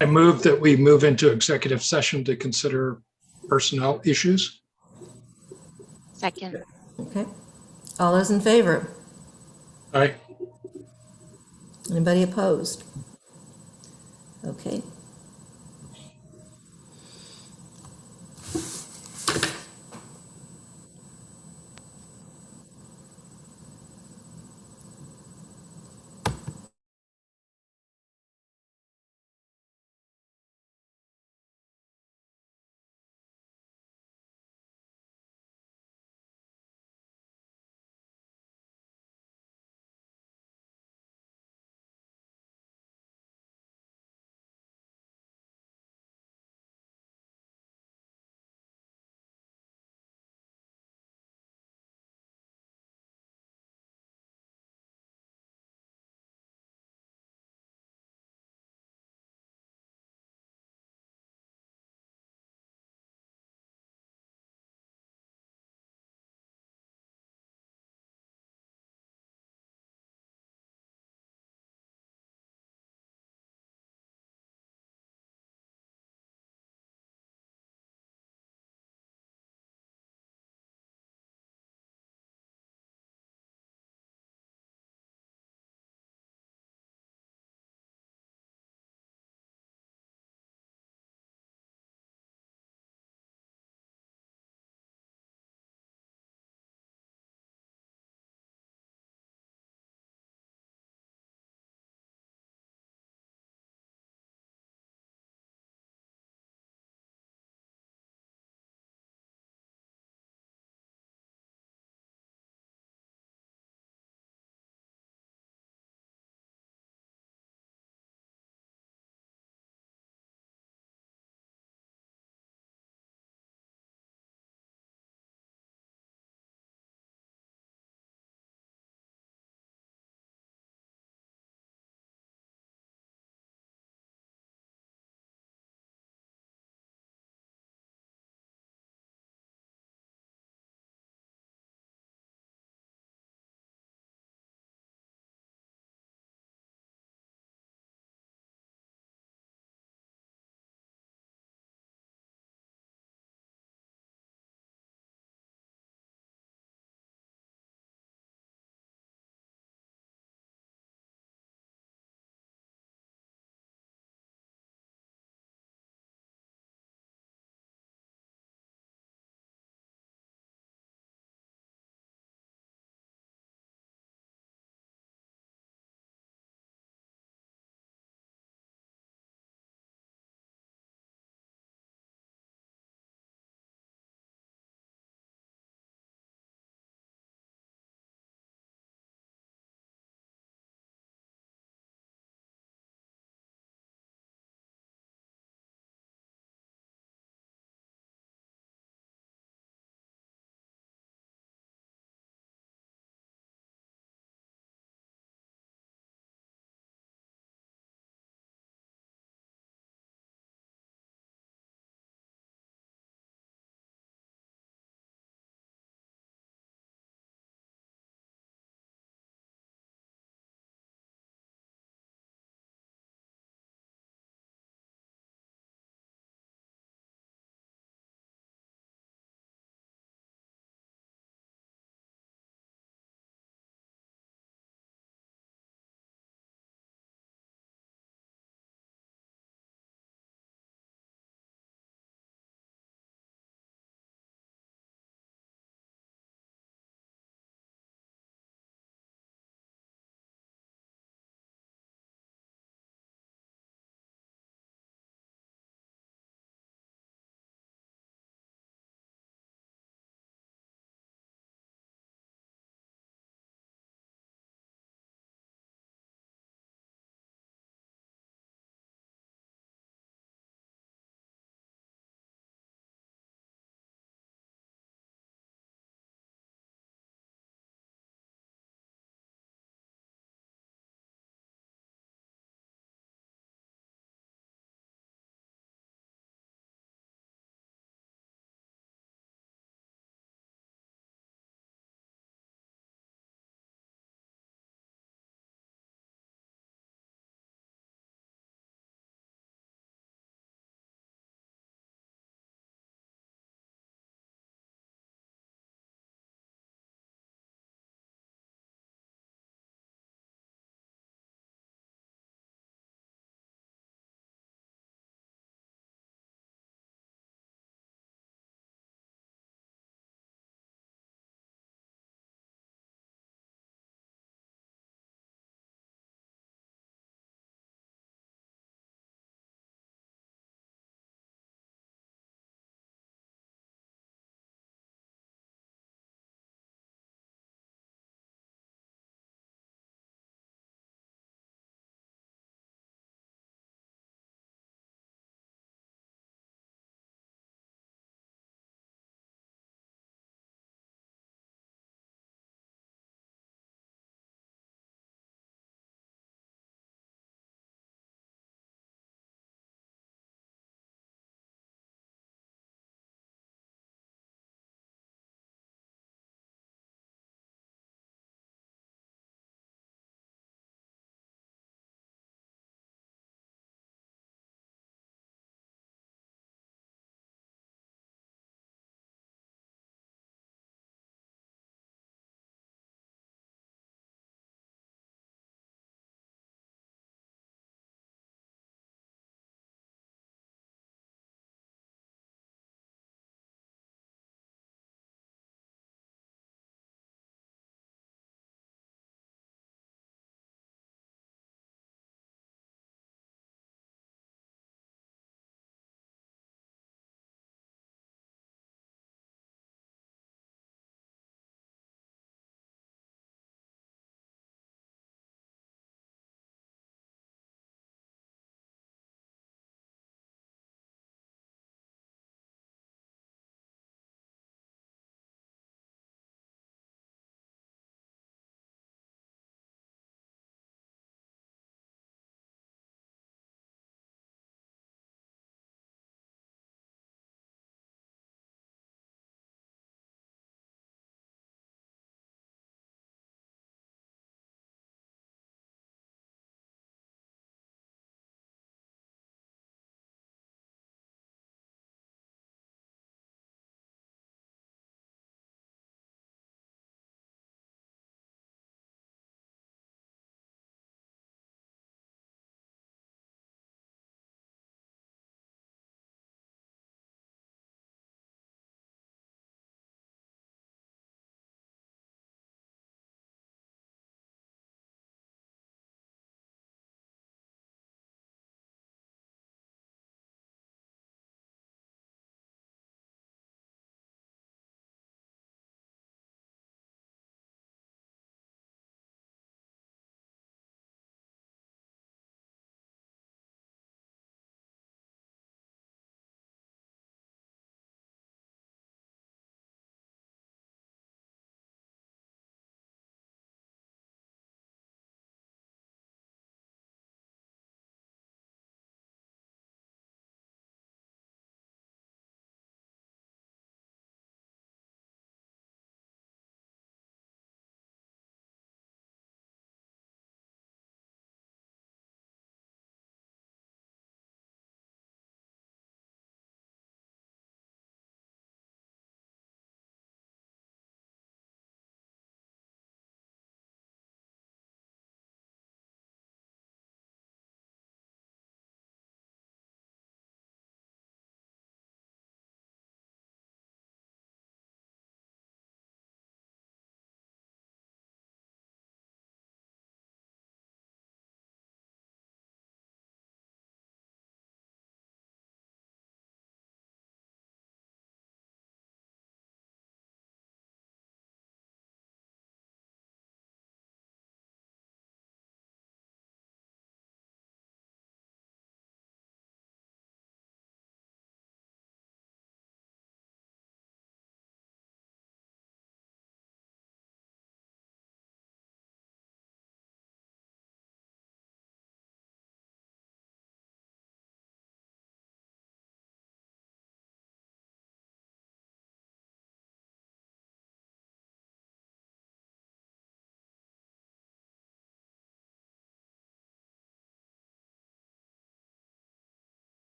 I move that we move into executive session to consider personnel issues. Second. Okay. All those in favor? Aye. Anybody opposed? Okay.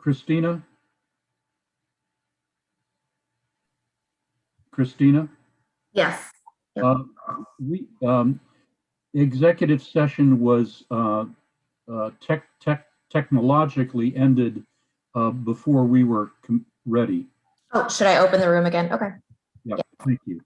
Christina? Christina? Yes. Yep. We, executive session was technologically ended before we were ready. Oh, should I open the room again? Okay. Yeah, thank you.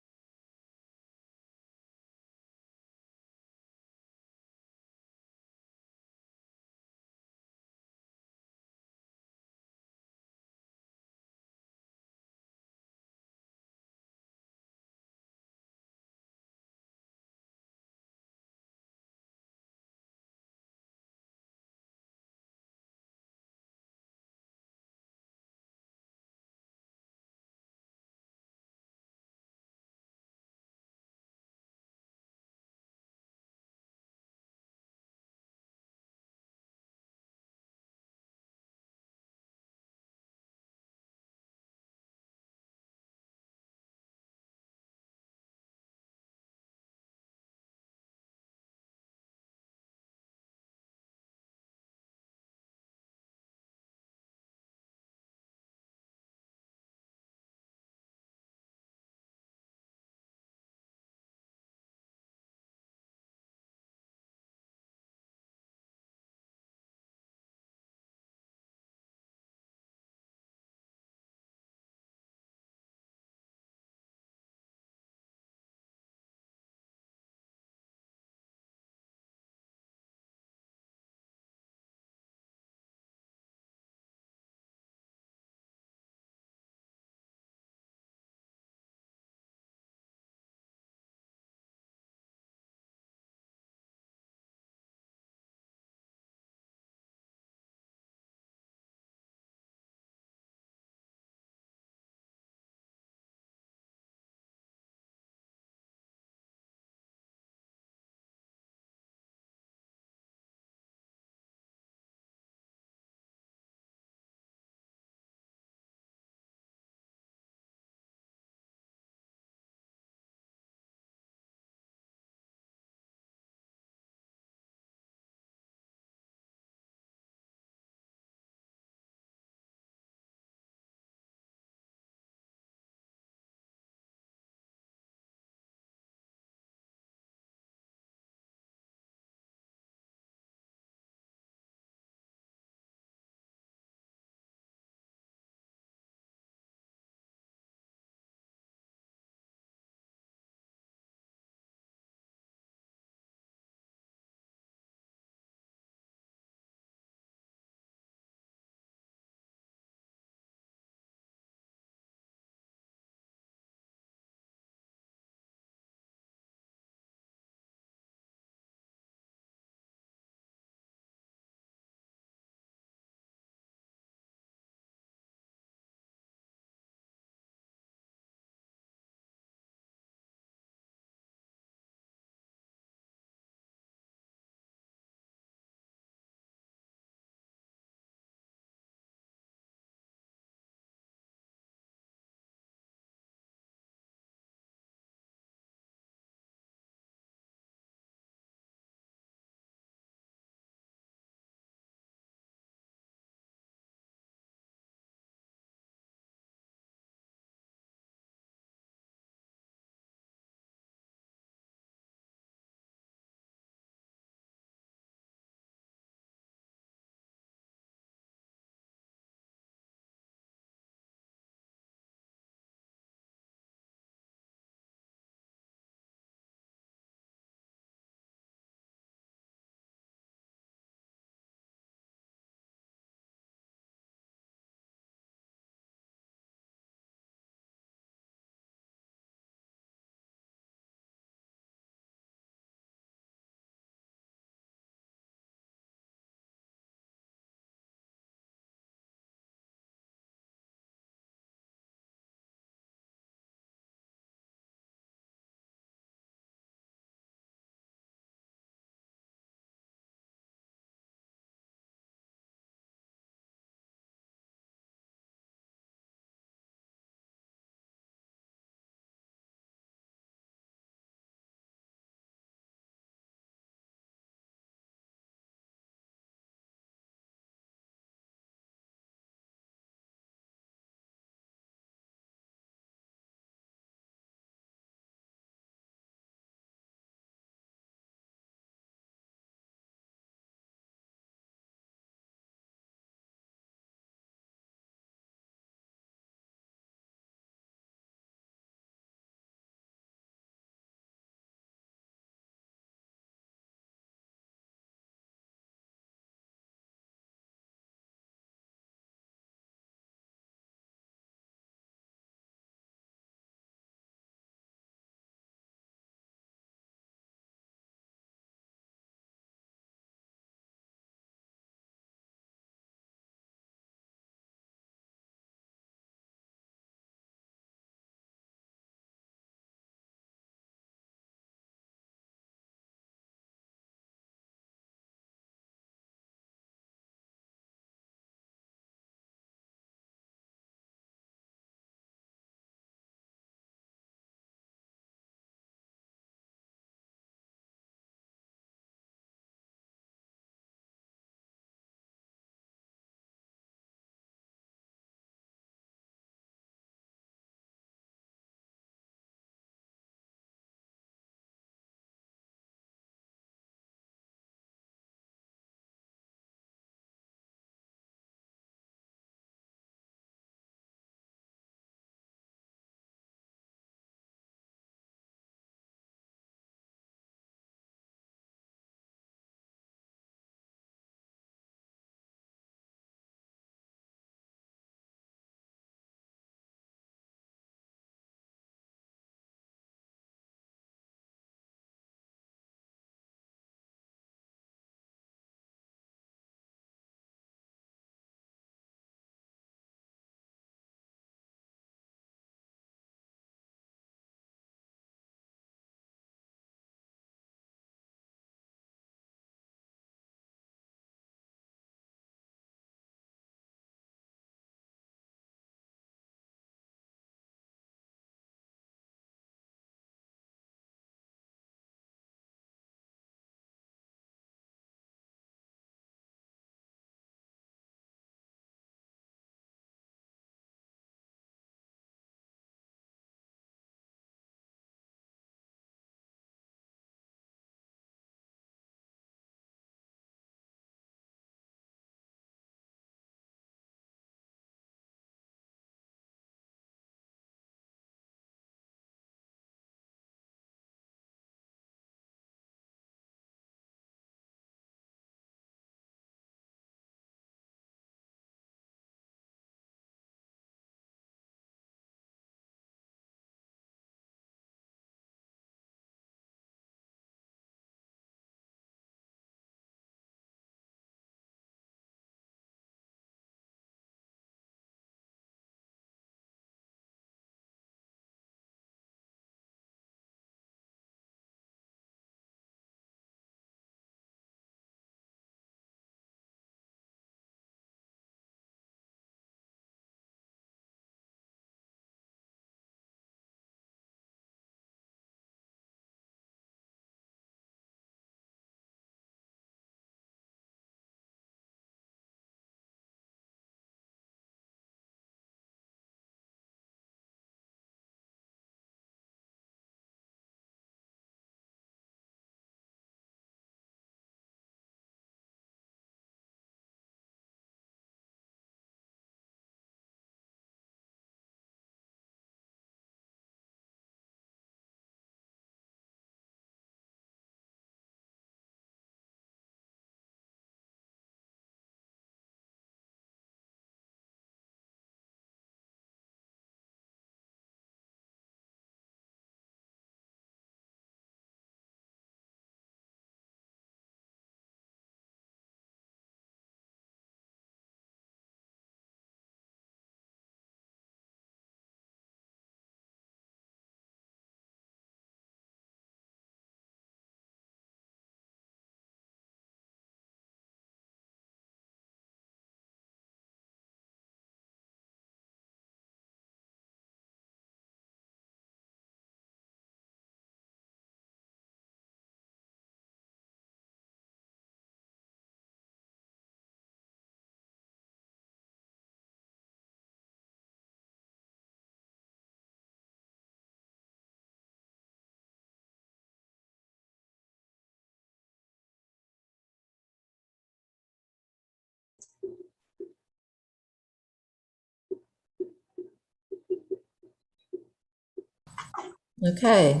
Okay,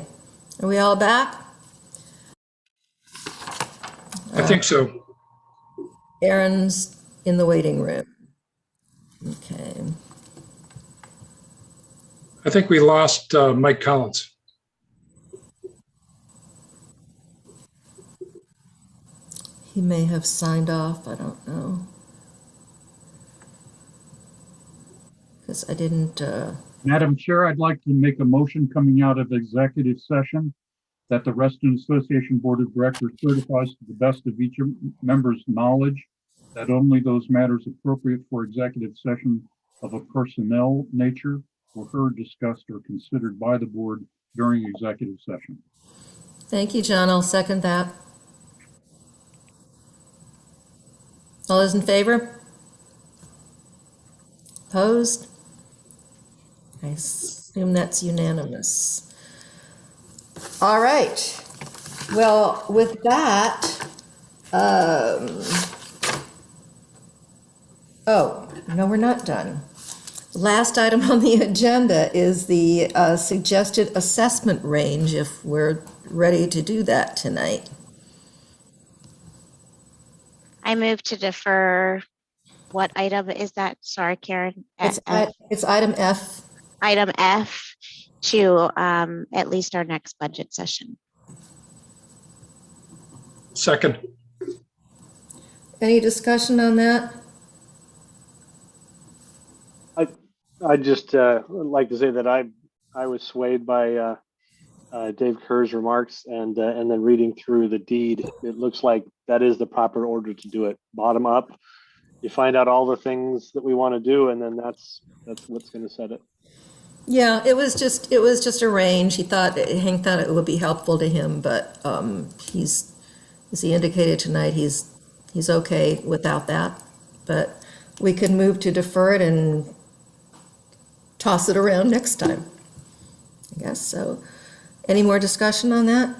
are we all back? I think so. Aaron's in the waiting room. Okay. I think we lost Mike Collins. He may have signed off, I don't know. Because I didn't, Madam Chair, I'd like to make a motion coming out of executive session that the Reston Association Board of Directors certifies to the best of each member's knowledge that only those matters appropriate for executive session of a personnel nature were heard, discussed, or considered by the board during executive session. thank you, John, I'll second that. All those in favor? Opposed? I assume that's unanimous. All right. Well, with that, oh, no, we're not done. Last item on the agenda is the suggested assessment range, if we're ready to do that tonight. I move to defer. What item is that? Sorry, Karen. It's item F. Item F to at least our next budget session. Second. Any discussion on that? I just would like to say that I was swayed by Dave Kerr's remarks, and then reading through the deed, it looks like that is the proper order to do it. Bottom up, you find out all the things that we want to do, and then that's what's going to set it. Yeah, it was just a range. Hank thought it would be helpful to him, but he's, as he indicated tonight, he's okay without that. But we could move to defer it and toss it around next time, I guess. So, any more discussion on that?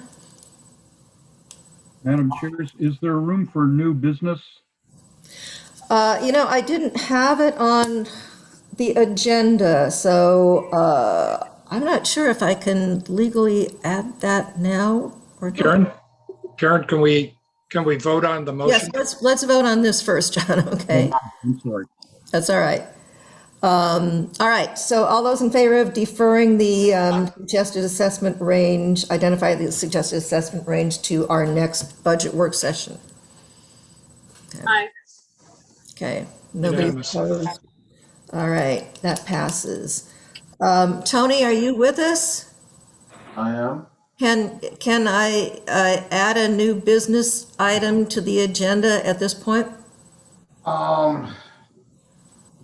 Madam Chair, is there room for new business? I didn't have it on the agenda, so I'm not sure if I can legally add that now or not. Karen, can we vote on the motion? Yes, let's vote on this first, John, okay? I'm sorry. That's all right. All right, so all those in favor of deferring the suggested assessment range, identify the suggested assessment range to our next budget work session? Aye. Okay, nobody Unanimous. opposed. All right, that passes. Tony, are you with us? I am. Can I add a new business item to the agenda at this point?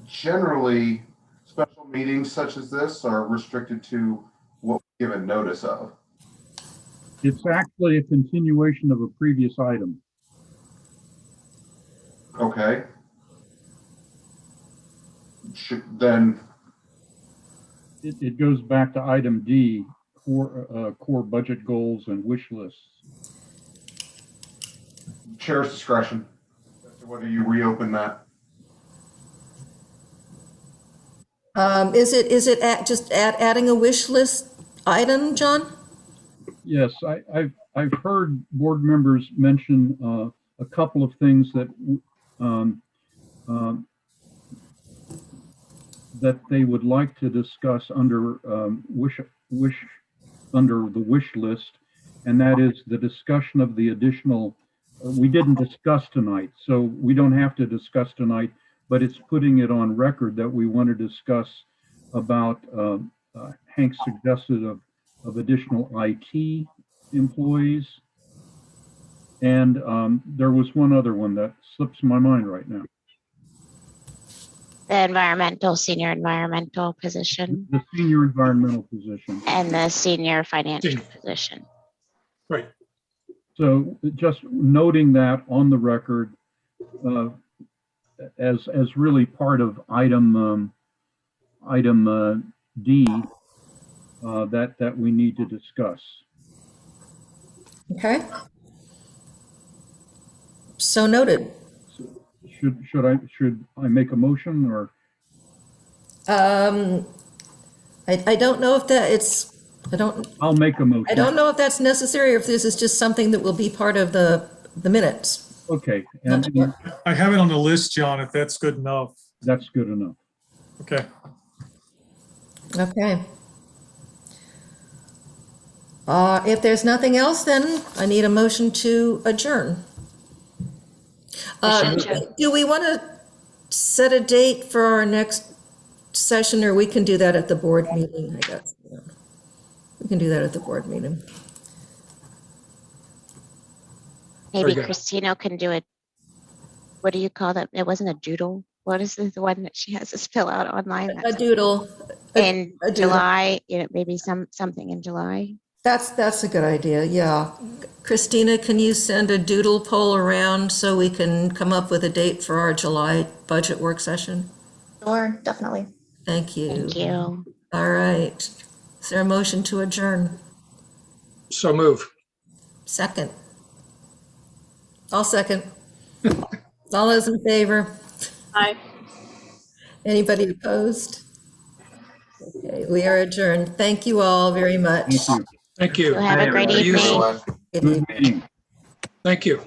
Generally, special meetings such as this are restricted to what we're given notice of. It's actually a continuation of a previous item. Okay. Then, It goes back to item D, core budget goals and wish lists. chair's discretion as to whether you reopen that. Is it just adding a wish list item, John? Yes, I've heard board members mention a couple of things that that they would like to discuss under under the wish list, and that is the discussion of the additional. We didn't discuss tonight, so we don't have to discuss tonight, but it's putting it on record that we want to discuss about Hank suggested of additional IT employees. And there was one other one that slips my mind right now. The senior environmental position. The senior environmental position. And the senior financial position. Right. So just noting that on the record as really part of item D that we need to discuss. Okay. So noted. Should I make a motion or? I don't know if that I'll make a motion. I don't know if that's necessary or if this is just something that will be part of the minutes. Okay, Not and sure. I have it on the list, John, if that's good enough. that's good enough. Okay. Okay. If there's nothing else, then I need a motion to adjourn. Do we want to set a date for our next session, or we can do that at the board meeting, I guess? We can do that at the board meeting. Maybe good. Christina can do it. What do you call that? It wasn't a doodle. What is the one that she has us fill out online? A doodle. In a doodle. July, maybe something in July. That's a good idea, yeah. Christina, can you send a doodle poll around so we can come up with a date for our July budget work session? Sure, definitely. Thank you. Thank you. All right. Is there a motion to adjourn? So move. Second. I'll second. All those in favor? Aye. Anybody opposed? Okay, we are adjourned. Thank you all very much. Thank you. Thank you. Have a great Are you- evening. Good meeting. Thank you.